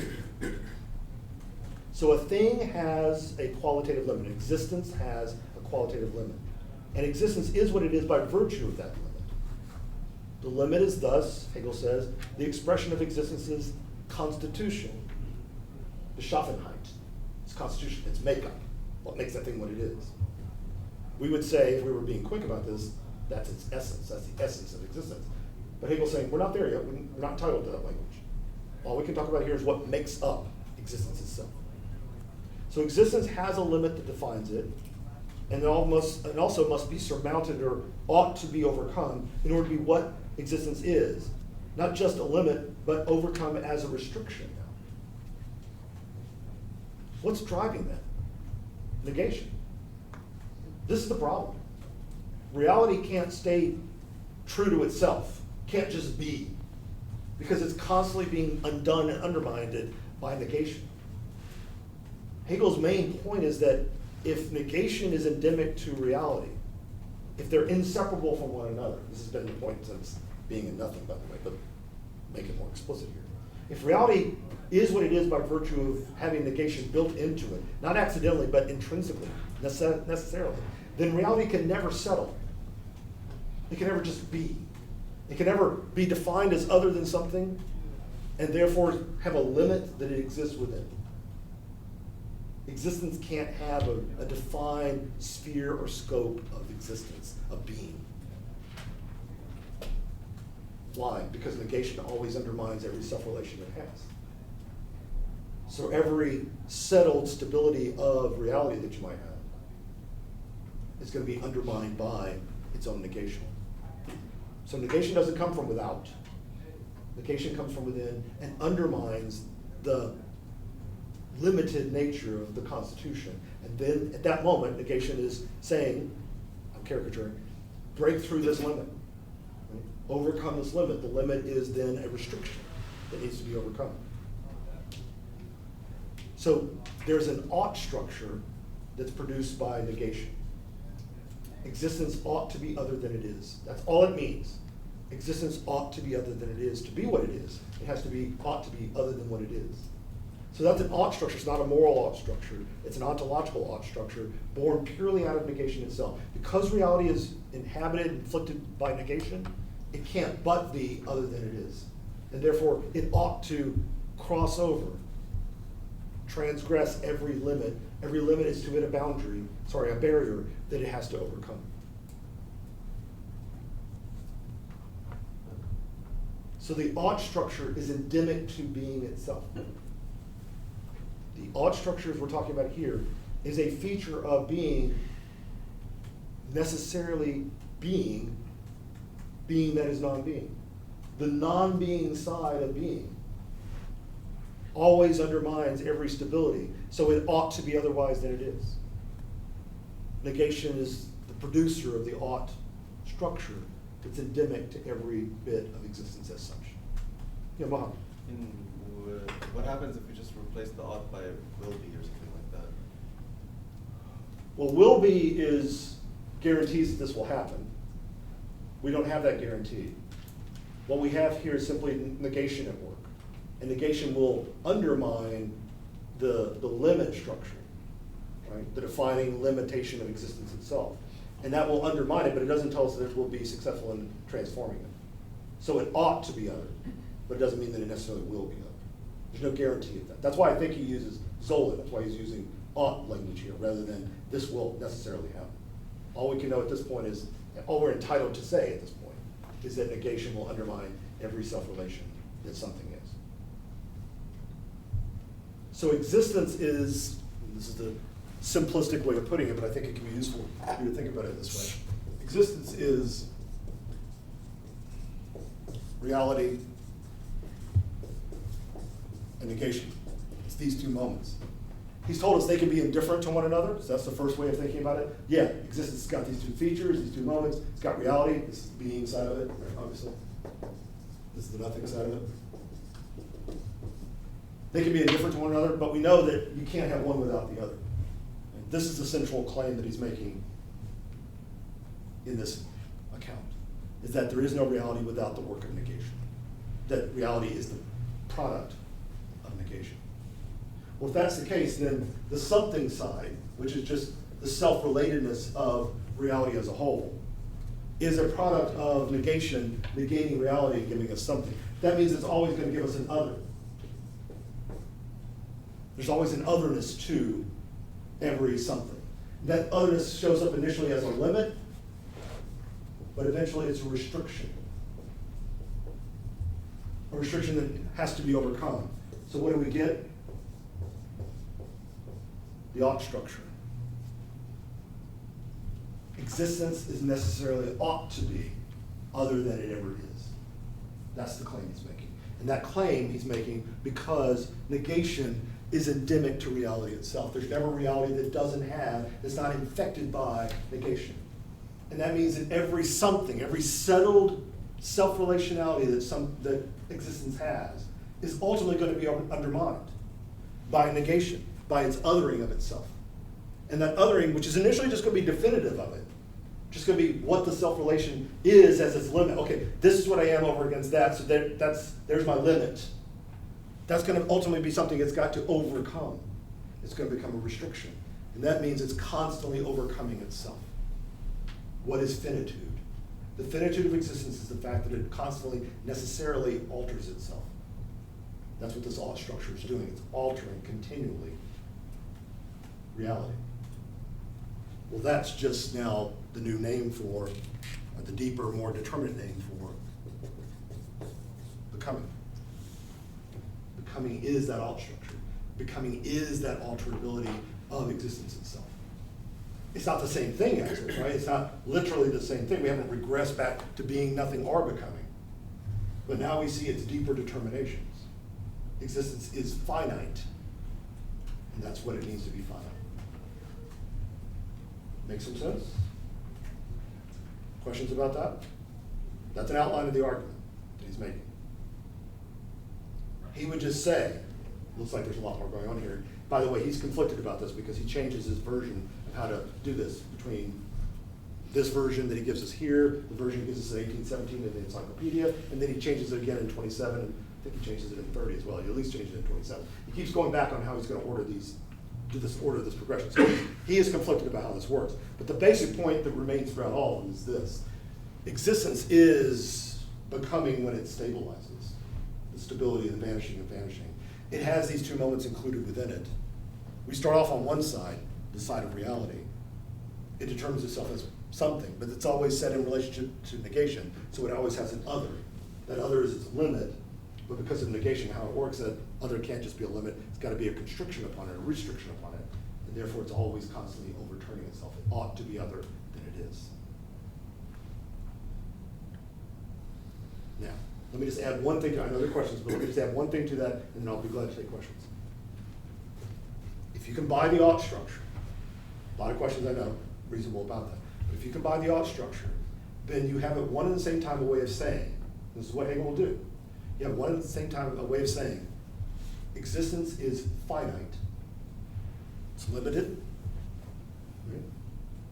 So a thing has a qualitative limit. Existence has a qualitative limit. And existence is what it is by virtue of that limit. The limit is thus, Hegel says, the expression of existence's constitution. Beschaffenheit. Its constitution, its makeup. What makes that thing what it is. We would say, if we were being quick about this, that's its essence. That's the essence of existence. But Hegel's saying, we're not there yet. We're not entitled to that language. All we can talk about here is what makes up existence itself. So existence has a limit that defines it, and it also must be surmounted or ought to be overcome in order to be what existence is. Not just a limit, but overcome as a restriction. What's driving that? Negation. This is the problem. Reality can't stay true to itself, can't just be, because it's constantly being undone and undermined by negation. Hegel's main point is that if negation is endemic to reality, if they're inseparable from one another, this has been the point since being in nothing, by the way, but make it more explicit here. If reality is what it is by virtue of having negation built into it, not accidentally, but intrinsically, necessarily, then reality can never settle. It can never just be. It can never be defined as other than something, and therefore have a limit that it exists within. Existence can't have a defined sphere or scope of existence, of being. Why? Because negation always undermines every self-relation it has. So every settled stability of reality that you might have is going to be undermined by its own negation. So negation doesn't come from without. Negation comes from within and undermines the limited nature of the Constitution. And then at that moment, negation is saying, I'm caricaturing, break through this limit. Right? Overcome this limit. The limit is then a restriction that needs to be overcome. So there's an ought structure that's produced by negation. Existence ought to be other than it is. That's all it means. Existence ought to be other than it is. To be what it is, it has to be, ought to be other than what it is. So that's an ought structure. It's not a moral ought structure. It's an ontological ought structure born purely out of negation itself. Because reality is inhabited, inflicted by negation, it can't but be other than it is. And therefore, it ought to cross over, transgress every limit. Every limit is to it a barrier that it has to overcome. So the ought structure is endemic to being itself. The ought structures we're talking about here is a feature of being, necessarily being that is non-being. The non-being side of being always undermines every stability, so it ought to be otherwise than it is. Negation is the producer of the ought structure that's endemic to every bit of existence as such. Yeah, Mohammed. What happens if we just replace the ought by will be or something like that? Well, will be guarantees that this will happen. We don't have that guarantee. What we have here is simply negation at work. And negation will undermine the limit structure, right? The defining limitation of existence itself. And that will undermine it, but it doesn't tell us that it will be successful in transforming it. So it ought to be other, but it doesn't mean that it necessarily will be other. There's no guarantee of that. That's why I think he uses Zola. That's why he's using ought language here, rather than this will necessarily happen. All we can know at this point is, all we're entitled to say at this point, is that negation will undermine every self-relation that something is. So existence is, this is the simplistic way of putting it, but I think it can be useful for you to think about it this way. Existence is reality and negation. It's these two moments. He's told us they can be indifferent to one another, so that's the first way of thinking about it. Yeah, existence has got these two features, these two moments. It's got reality, this is the being side of it, obviously. This is the nothing side of it. They can be indifferent to one another, but we know that you can't have one without the other. And this is the central claim that he's making in this account, is that there is no reality without the work of negation. That reality is the product of negation. Well, if that's the case, then the something side, which is just the self-relatedness of reality as a whole, is a product of negation, negating reality and giving us something. That means it's always going to give us an other. There's always an otherness to every something. That otherness shows up initially as a limit, but eventually it's a restriction. a restriction that has to be overcome. So what do we get? The ought structure. Existence is necessarily ought to be other than it ever is. That's the claim he's making. And that claim he's making because negation is endemic to reality itself. There's never reality that doesn't have, that's not infected by negation. And that means that every something, every settled self-relationality that existence has is ultimately going to be undermined by negation, by its othering of itself. And that othering, which is initially just going to be definitive of it, just going to be what the self-relation is as its limit. Okay, this is what I am over against that, so there's my limit. That's going to ultimately be something it's got to overcome. It's going to become a restriction. And that means it's constantly overcoming itself. What is finitude? The finitude of existence is the fact that it constantly, necessarily alters itself. That's what this ought structure is doing. It's altering continually reality. Well, that's just now the new name for, or the deeper, more determinate name for becoming. Becoming is that ought structure. Becoming is that alterability of existence itself. It's not the same thing, actually, right? It's not literally the same thing. We haven't regressed back to being nothing or becoming. But now we see its deeper determinations. Existence is finite, and that's what it needs to be finite. Make some sense? Questions about that? That's an outline of the argument that he's making. He would just say, looks like there's a lot more going on here. By the way, he's conflicted about this because he changes his version of how to do this between this version that he gives us here, the version he gives us in 1817 in the encyclopedia, and then he changes it again in 27, and I think he changes it in 30 as well. He at least changes it in 27. He keeps going back on how he's going to order these, order this progression. So he is conflicted about how this works. But the basic point that remains throughout all of them is this. Existence is becoming when it stabilizes. The stability and the vanishing of vanishing. It has these two moments included within it. We start off on one side, the side of reality. It determines itself as something, but it's always set in relationship to negation, so it always has an other. That other is its limit, but because of negation, how it works, that other can't just be a limit, it's got to be a constriction upon it, a restriction upon it, and therefore it's always constantly overturning itself. It ought to be other than it is. Now, let me just add one thing to, I know there are questions, but let me just add one thing to that, and then I'll be glad to take questions. If you can buy the ought structure, a lot of questions I know, reasonable about that, but if you can buy the ought structure, then you have at one and the same time a way of saying, this is what Hegel will do, you have one and the same time a way of saying, existence is finite, it's limited, right?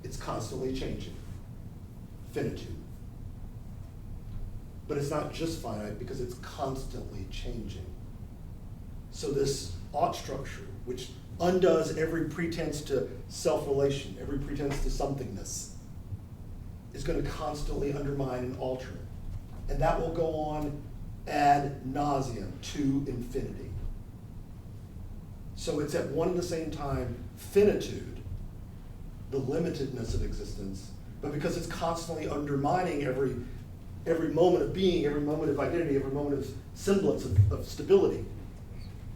It's constantly changing, finitude. But it's not just finite because it's constantly changing. So this ought structure, which undoes every pretense to self-relation, every pretense to somethingness, is going to constantly undermine and alter it. And that will go on ad nauseum to infinity. So it's at one and the same time finitude, the limitedness of existence, but because it's constantly undermining every moment of being, every moment of identity, every moment of semblance of stability,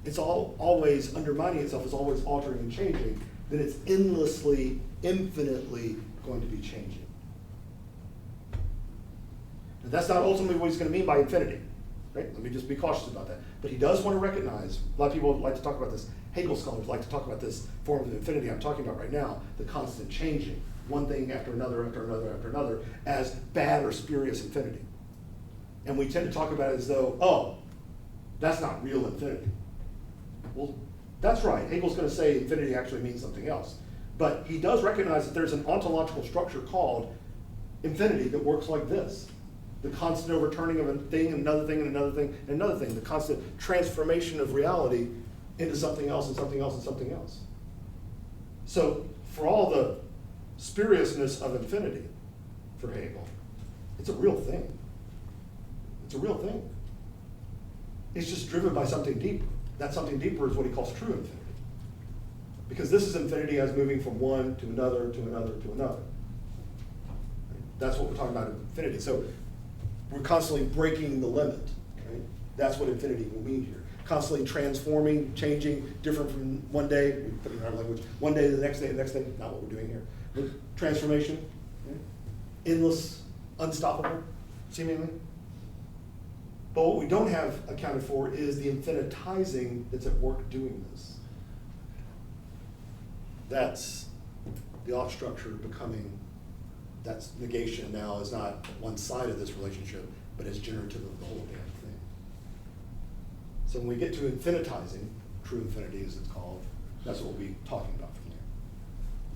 it's always undermining itself, it's always altering and changing, then it's endlessly, infinitely going to be changing. And that's not ultimately what he's going to mean by infinity, right? Let me just be cautious about that. But he does want to recognize, a lot of people like to talk about this, Hegel scholars like to talk about this form of infinity I'm talking about right now, the constant changing, one thing after another, after another, after another, as bad or spurious infinity. And we tend to talk about it as though, oh, that's not real infinity. Well, that's right. Hegel's going to say infinity actually means something else. But he does recognize that there's an ontological structure called infinity that works like this. The constant overturning of a thing and another thing and another thing and another thing. The constant transformation of reality into something else and something else and something else. So for all the spuriousness of infinity for Hegel, it's a real thing. It's a real thing. It's just driven by something deeper. That something deeper is what he calls true infinity. Because this is infinity as moving from one to another, to another, to another. That's what we're talking about in infinity. So we're constantly breaking the limit, right? That's what infinity will mean here. Constantly transforming, changing, different from one day, we put it in our language, one day to the next day, not what we're doing here. But transformation, endless, unstoppable, seemingly. But what we don't have accounted for is the infinitizing that's at work doing this. That's the ought structure becoming, that's negation now is not one side of this relationship, but it's generative of the whole damn thing. So when we get to infinitizing, true infinity as it's called, that's what we'll be talking about from there.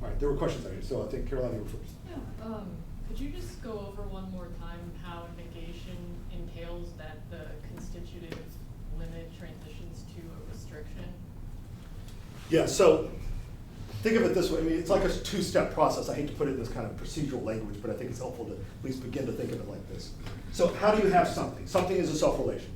All right, there were questions there, so I think Caroline, you were first. Yeah, could you just go over one more time how negation entails that the constitutive limit transitions to a restriction? Yeah, so think of it this way. I mean, it's like a two-step process. I hate to put it in this kind of procedural language, but I think it's helpful to at least begin to think of it like this. So how do you have something? Something is a self-relation,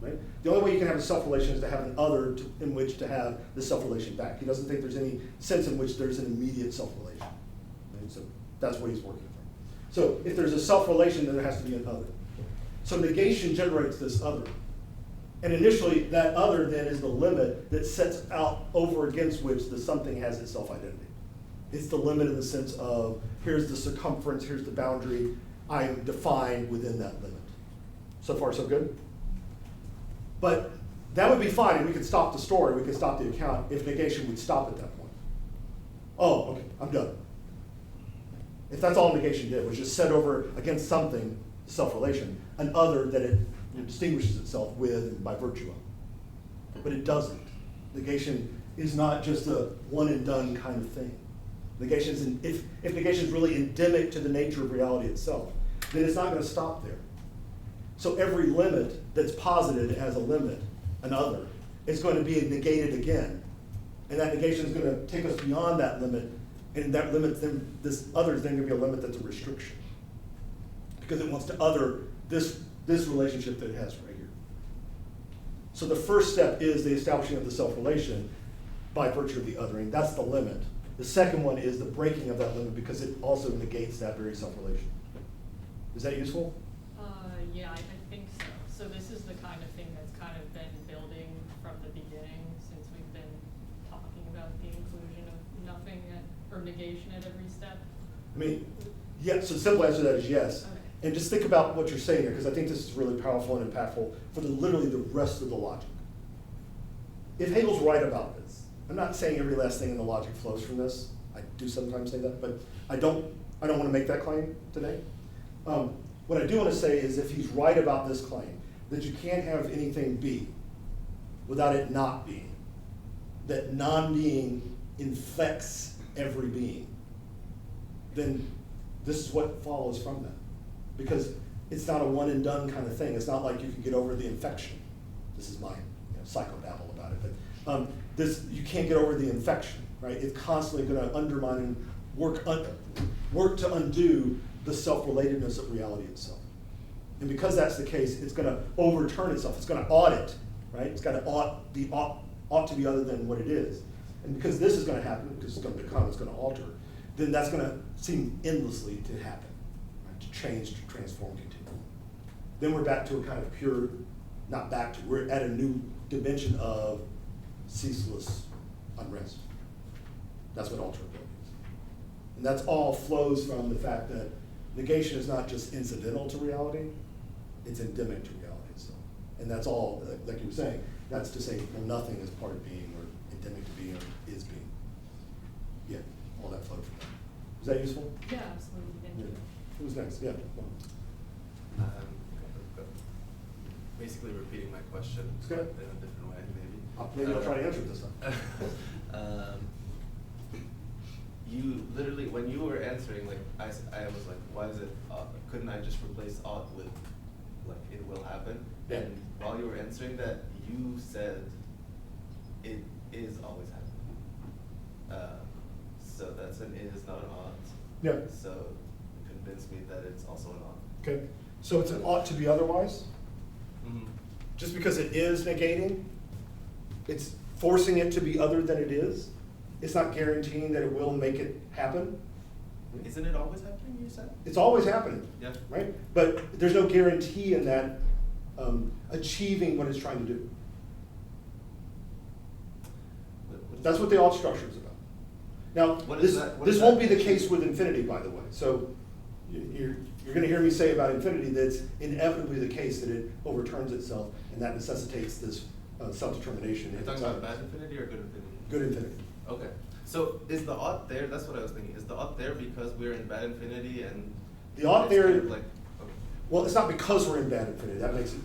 right? The only way you can have a self-relation is to have an other in which to have the self-relation back. He doesn't think there's any sense in which there's an immediate self-relation. Right? So that's what he's working from. So if there's a self-relation, then there has to be an other. So negation generates this other. And initially, that other then is the limit that sets out over against which the something has its self-identity. It's the limit in the sense of, here's the circumference, here's the boundary, I am defined within that limit. So far, so good? But that would be fine, and we could stop the story, we could stop the account, if negation would stop at that point. Oh, okay, I'm done. If that's all negation did, was just set over against something, self-relation, an other that it distinguishes itself with and by virtue of. But it doesn't. Negation is not just a one and done kind of thing. Negation is, if negation is really endemic to the nature of reality itself, then it's not going to stop there. So every limit that's posited as a limit, an other, is going to be negated again. And that negation is going to take us beyond that limit, and that limit, then this other is then going to be a limit that's a restriction. Because it wants to other this relationship that it has right here. So the first step is the establishing of the self-relation by virtue of the othering. That's the limit. The second one is the breaking of that limit because it also negates that very self-relation. Is that useful? Yeah, I think so. So this is the kind of thing that's kind of been building from the beginning since we've been talking about the inclusion of nothing or negation at every step? I mean, yeah, so the simple answer to that is yes. Okay. And just think about what you're saying here, because I think this is really powerful and impactful for literally the rest of the logic. If Hegel's right about this, I'm not saying every last thing in the logic flows from this. I do sometimes say that, but I don't want to make that claim today. What I do want to say is if he's right about this claim, that you can't have anything be without it not being, that non-being infects every being, then this is what follows from that. Because it's not a one and done kind of thing. It's not like you can get over the infection. This is my psychobabble about it. But you can't get over the infection, right? It's constantly going to undermine and work to undo the self-relatedness of reality itself. And because that's the case, it's going to overturn itself. It's going to audit, right? It's got to ought to be other than what it is. And because this is going to happen, because it's going to become, it's going to alter, then that's going to seem endlessly to happen, right? To change, to transform, continue. Then we're back to a kind of pure, not back to, we're at a new dimension of ceaseless unrest. That's what alterability is. And that's all flows from the fact that negation is not just incidental to reality, it's endemic to reality itself. And that's all, like you were saying, that's to say, well, nothing is part of being or endemic to being or is being. Yeah, all that flowed from that. Is that useful? Yeah, absolutely. Thank you. Who's next? Yeah. Basically repeating my question It's good. in a different way, maybe. Maybe I'll try to answer it this time. You literally, when you were answering, like I was like, why is it? Couldn't I just replace ought with, like, it will happen? Yeah. And while you were answering that, you said it is always happening. So that's an is, not an ought. Yeah. So convince me that it's also an ought. Okay. So it's an ought to be otherwise. Mm-hmm. Just because it is negating, it's forcing it to be other than it is. It's not guaranteeing that it will make it happen. Isn't it always happening, you said? It's always happening. Yeah. Right? But there's no guarantee in that achieving what it's trying to do. What is That's that? what the alt structure is about. Now, What is this, that- what this is won't that? be the case with infinity, by the way. So you're going to hear me say about infinity that it's inevitably the case that it overturns itself, and that necessitates this self-determination. You're talking about bad infinity or good infinity? Good infinity. Okay. So is the ought there? That's what I was thinking. Is the ought there because we're in bad infinity and The ought it's there- kind of like okay. Well, it's not because we're in bad infinity.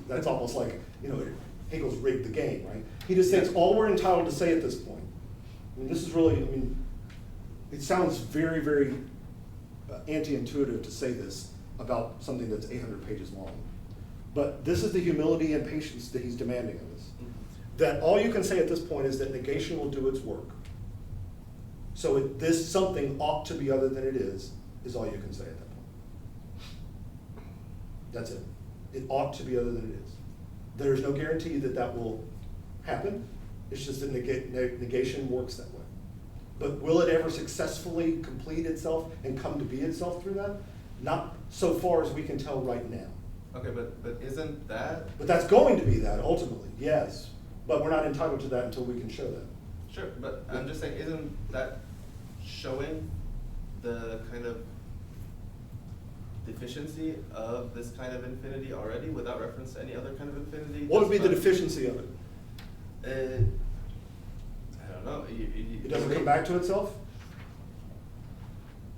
That's almost like, Hegel's rigged the game, right? He just thinks all we're entitled to say at this point. I mean, this is really, it sounds very, very anti-intuitive to say this about something that's 800 pages long. But this is the humility and patience that he's demanding of us. That all you can say at this point is that negation will do its work. So this something ought to be other than it is all you can say at that point. That's it. It ought to be other than it is. There's no guarantee that that will happen. It's just that negation works that way. But will it ever successfully complete itself and come to be itself through that? Not so far as we can tell right now. Okay, but isn't that But that's going to be that ultimately, yes. But we're not entitled to that until we can show that. sure? But I'm just saying, isn't that showing the kind of deficiency of this kind of infinity already, without reference to any other kind of infinity? What would be Just the by- deficiency of it? I don't know. It doesn't come back to itself?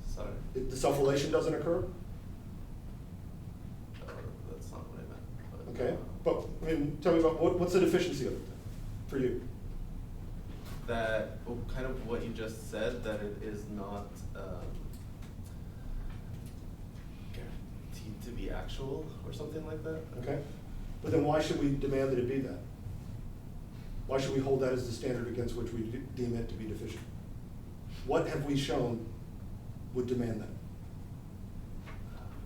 Sorry, The self-relation doesn't occur? that's not what I meant. Okay, but tell me about, what's the deficiency of it then, for you? That kind of what you just said, that it is not guaranteed to be actual or something like that. Okay, but then why should we demand that it be that? Why should we hold that as the standard against which we deem it to be deficient? What have we shown would demand that?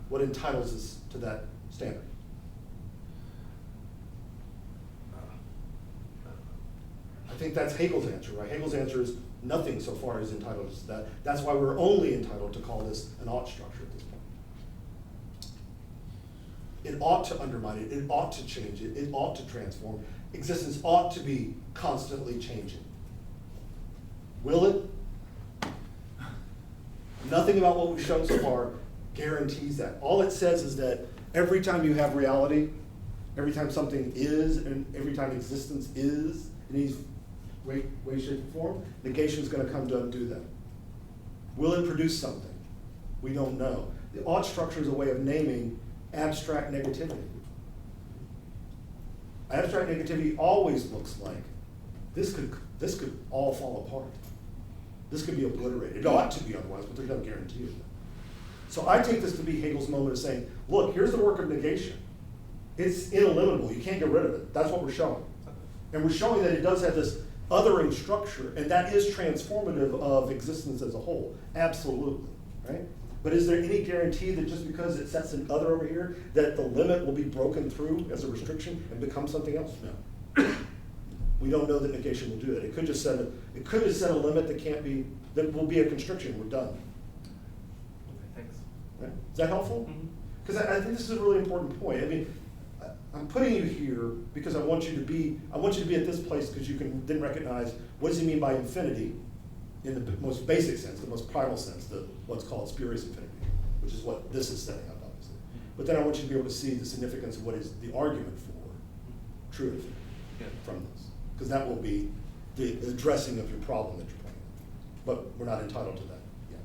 What entitles us to that standard? I think that's Hegel's answer, right? Hegel's answer is nothing so far as entitled us to that. That's why we're only entitled to call this an ought structure at this point. It ought to undermine it, it ought to change it, it ought to transform. Existence ought to be constantly changing. Will it? Nothing about what we've shown so far guarantees that. All it says is that every time you have reality, every time something is, and every time existence is in any way, shape, or form, negation is going to come to undo that. Will it produce something? We don't know. The ought structure is a way of naming abstract negativity. Abstract negativity always looks like this could all fall apart. This could be obliterated. It ought to be otherwise, but there's no guarantee of that. So I take this to be Hegel's moment of saying, look, here's the work of negation. It's ineliminable. You can't get rid of it. That's what we're showing. And we're showing that it does have this othering structure, and that is transformative of existence as a whole. Absolutely, right? But is there any guarantee that just because it sets an other over here, that the limit will be broken through as a restriction and become something else? No. We don't know that negation will do that. It could just set a limit that can't be, that will be a constriction. We're done. Okay, thanks. Right? Is that helpful? Mhm. Because I think this is a really important point. I mean, I'm putting you here because I want you to be at this place because you can then recognize what does he mean by infinity in the most basic sense, the most primal sense, what's called spurious infinity, which is what this is setting up, obviously. But then I want you to be able to see the significance of what is the argument for true infinity from this. Because that will be the addressing of your problem that you're pointing at. But we're not entitled to that yet.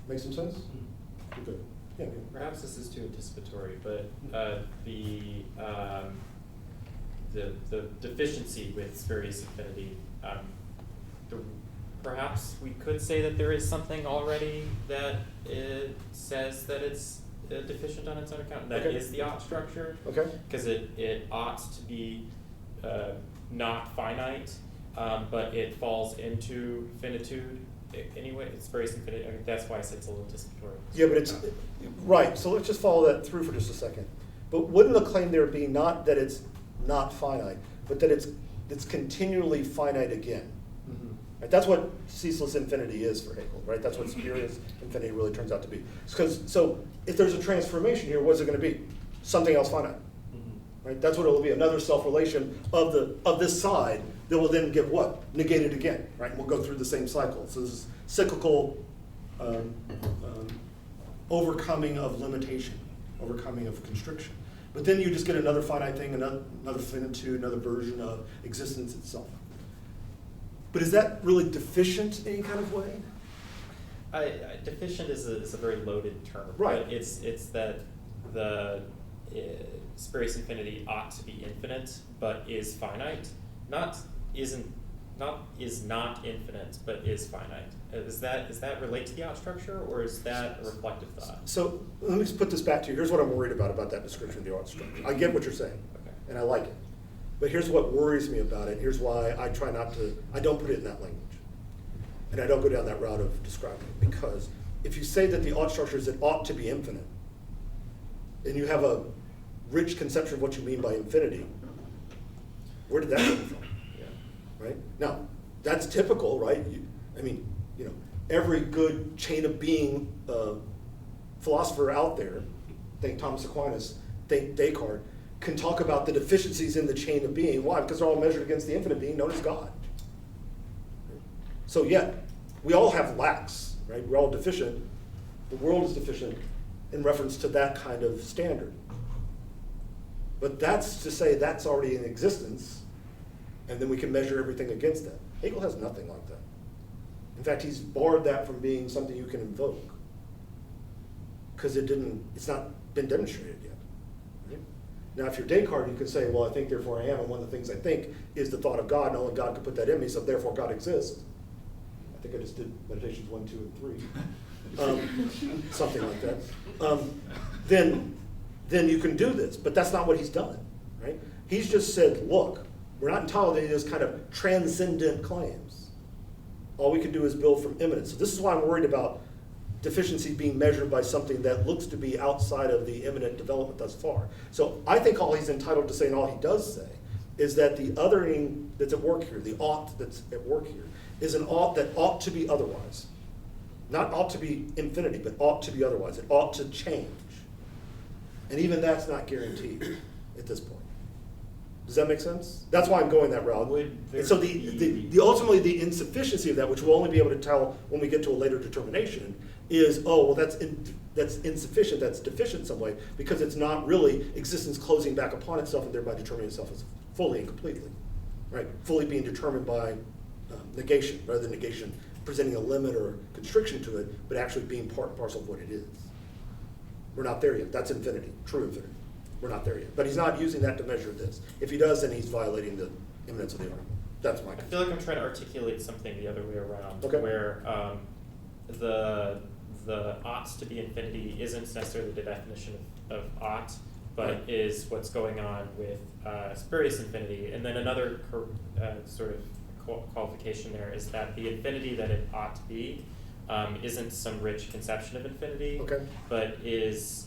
Make some sense? We're good. Yeah. Perhaps this is too anticipatory, but the deficiency with spurious infinity, perhaps we could say that there is something already that it says that it's deficient on its own account. That Okay. is the ought structure. Okay. Because it ought to be not finite, but it falls into finitude. Anyway, it's spurious infinity. I mean, that's why I said it's a little anticipatory. Yeah, but it's, right, so let's just follow that through for just a second. But wouldn't the claim there be not that it's not finite, but that it's continually finite again? Right? That's what ceaseless infinity is for Hegel, right? That's what spurious infinity really turns out to be. So if there's a transformation here, what's it going to be? Something else finite. right? That's what it will be, another self-relation of this side that will then get what? Negated again, right? And we'll go through the same cycle. So this is cyclical overcoming of limitation, overcoming of constriction. But then you just get another finite thing, another finitude, another version of existence itself. But is that really deficient in any kind of way? Deficient is a very loaded term. Right. But it's that the spurious infinity ought to be infinite, but is finite. Is not infinite, but is finite. Does that relate to the ought structure, or is that a reflective thought? So let me just put this back to you. Here's what I'm worried about that description of the ought structure. I get what you're saying, Okay. and I like it. But here's what worries me about it. Here's why I try not to, I don't put it in that language. And I don't go down that route of describing it. Because if you say that the ought structure is it ought to be infinite, and you have a rich conception of what you mean by infinity, where did that come from? Right? Now, that's typical, right? Every good chain of being philosopher out there, think Thomas Aquinas, think Descartes, can talk about the deficiencies in the chain of being. Why? Because they're all measured against the infinite being known as God. So yet, we all have lacks, right? We're all deficient. The world is deficient in reference to that kind of standard. But that's to say that's already in existence, and then we can measure everything against that. Hegel has nothing like that. In fact, he's barred that from being something you can invoke, because it's not been demonstrated yet. Right? Now, if you're Descartes, you can say, well, I think, therefore I am, and one of the things I think is the thought of God, and only God could put that in me, so therefore God exists. I think I just did meditations 1, 2, and 3. Something like that. Then you can do this, but that's not what he's done, right? He's just said, look, we're not entitled to any of those kind of transcendent claims. All we can do is build from immanence. So this is why I'm worried about deficiency being measured by something that looks to be outside of the immanent development thus far. So I think all he's entitled to say, and all he does say, is that the othering that's at work here, the ought that's at work here, is an ought that ought to be otherwise. Not ought to be infinity, but ought to be otherwise. It ought to change. And even that's not guaranteed at this point. Does that make sense? That's why I'm going that route. And so the ultimately the insufficiency of that, which we'll only be able to tell when we get to a later determination, is, oh, well, that's insufficient, that's deficient in some way, because it's not really existence closing back upon itself and thereby determining itself as fully and completely, right? Fully being determined by negation, rather than negation presenting a limit or constriction to it, but actually being part and parcel of what it is. We're not there yet. That's infinity, true infinity. We're not there yet. But he's not using that to measure this. If he does, then he's violating the immanence of the argument. That's my I feel like I'm trying to articulate something the other way around, Okay. where the oughts to be infinity isn't necessarily the definition of ought, but Right. is what's going on with spurious infinity. And then another sort of qualification there is that the infinity that it ought to be isn't some rich conception of infinity, Okay. but is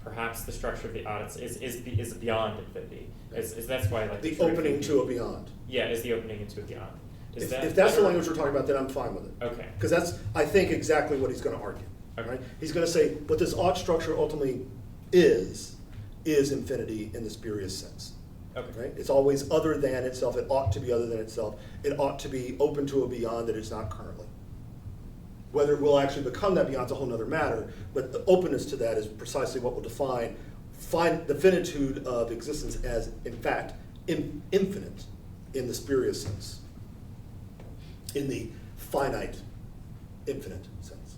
perhaps the structure of the ought is beyond infinity. That's why like the opening to a beyond. Yeah, is the opening into a beyond. If that's the language we're talking about, then I'm fine with it. Okay. Because that's, I think, exactly what he's going to argue. Okay. Right? He's going to say what this ought structure ultimately is infinity in the spurious sense. Okay. Right? It's always other than itself. It ought to be other than itself. It ought to be open to a beyond that it's not currently. Whether it will actually become that beyond is a whole other matter, but the openness to that is precisely what will define the finitude of existence as, in fact, infinite in the spurious sense, in the finite, infinite sense.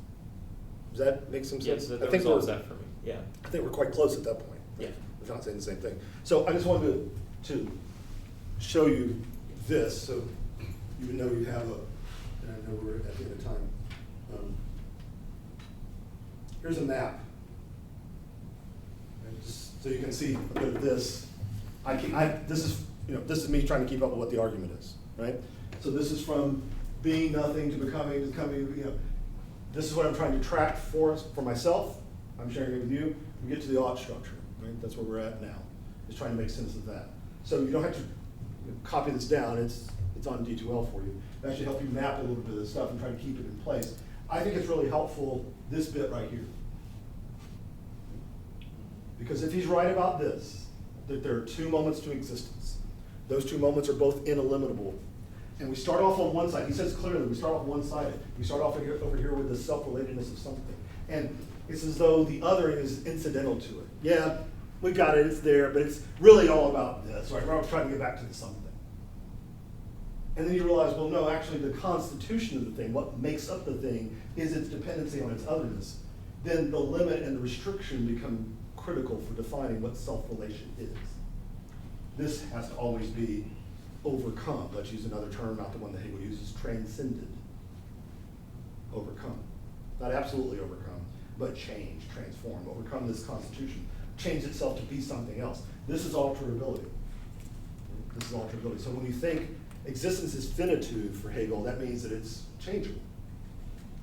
Does that make some sense? Yes, that resolves that for me. Yeah. I think we're quite close at that point. Yeah. We're not saying the same thing. So I just wanted to show you this, so you would know you have and I know we're at the end of time. Here's a map. And just so you can see a bit of this. This is me trying to keep up with what the argument is, right? So this is from being nothing to becoming, this is what I'm trying to track for myself. I'm sharing it with you. We get to the ought structure, right? That's where we're at now. Just trying to make sense of that. So you don't have to copy this down. It's on D2L for you. It actually help you map a little bit of this stuff and try to keep it in place. I think it's really helpful, this bit right here. Because if he's right about this, that there are two moments to existence, those two moments are both ineliminable. And we start off on one side. He says clearly, we start off one-sided. We start off over here with the self-relatedness of something. And it's as though the othering is incidental to it. Yeah, we got it, it's there, but it's really all about this, right? We're trying to get back to the something. And then you realize, well, no, actually the constitution of the thing, what makes up the thing, is its dependency on its otherness. Then the limit and the restriction become critical for defining what self-relation is. This has to always be overcome. Let's use another term, not the one that Hegel uses, transcended. Overcome. Not absolutely overcome, but change, transform, overcome this constitution, change itself to be something else. This is alterability. This is alterability. So when you think existence is finitude for Hegel, that means that it's changeable.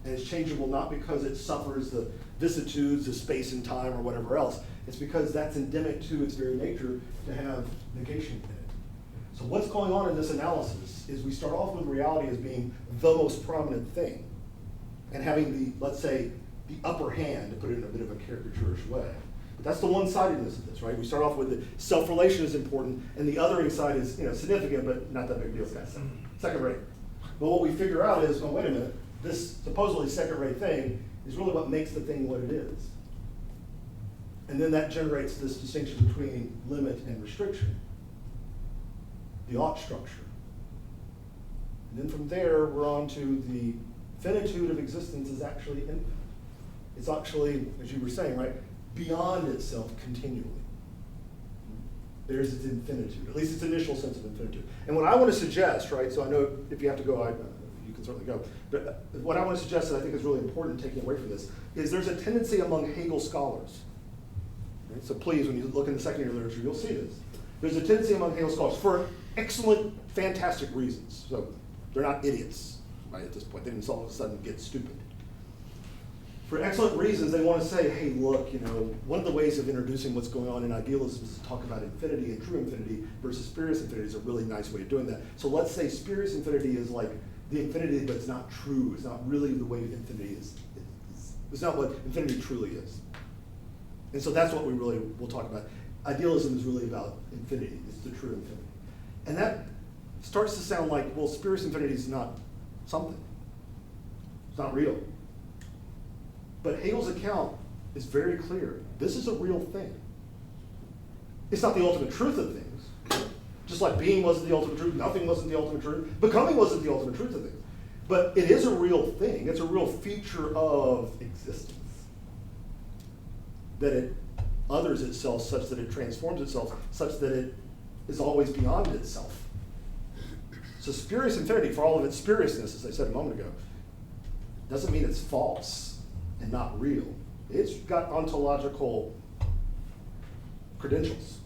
And it's changeable not because it suffers the vicissitudes of space and time or whatever else. It's because that's endemic to its very nature to have negation in it. So what's going on in this analysis is we start off with reality as being the most prominent thing and having the, let's say, the upper hand, to put it in a bit of a caricaturish way. But that's the one-sidedness of this, right? We start off with the self-relation is important, and the othering side is, significant, but not that big a deal. It's second rate. But what we figure out is, well, wait a minute, this supposedly second-rate thing is really what makes the thing what it is. And then that generates this distinction between limit and restriction, the ought structure. And then from there, we're on to the finitude of existence is actually infinite. It's actually, as you were saying, right, beyond itself continually. There's its infinitude, at least its initial sense of infinitude. And what I want to suggest, right, so I know if you have to go, you can certainly go, but what I want to suggest that I think is really important taking away from this is there's a tendency among Hegel scholars. Right? So please, when you look in the secondary literature, you'll see this. There's a tendency among Hegel scholars for excellent, fantastic reasons. So they're not idiots, right, at this point. They didn't all of a sudden get stupid. For excellent reasons, they want to say, hey, look, one of the ways of introducing what's going on in idealism is to talk about infinity and true infinity versus spurious infinity is a really nice way of doing that. So let's say spurious infinity is like the infinity, but it's not true. It's not really the way infinity is. It's not what infinity truly is. And so that's what we'll talk about. Idealism is really about infinity. It's the true infinity. And that starts to sound like, well, spurious infinity is not something. It's not real. But Hegel's account is very clear. This is a real thing. It's not the ultimate truth of things. Just like being wasn't the ultimate truth, nothing wasn't the ultimate truth, becoming wasn't the ultimate truth of things. But it is a real thing. It's a real feature of existence. That it others itself such that it transforms itself, such that it is always beyond itself. So spurious infinity, for all of its spuriousness, as I said a moment ago, doesn't mean it's false and not real. It's got ontological credentials.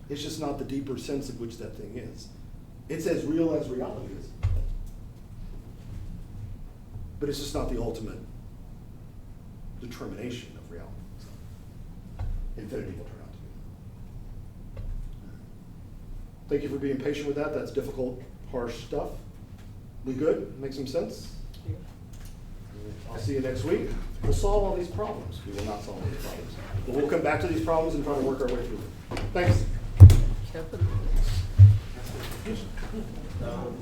It's just not the deeper sense of which that thing is. It's as real as reality is. But it's just not the ultimate determination of reality. Infinity will turn out to be. Thank you for being patient with that. That's difficult, harsh stuff. We good? Make some sense? I'll see you next week. We'll solve all these problems. We will not solve all these problems. But we'll come back to these problems and try to work our way through them. Thanks. So,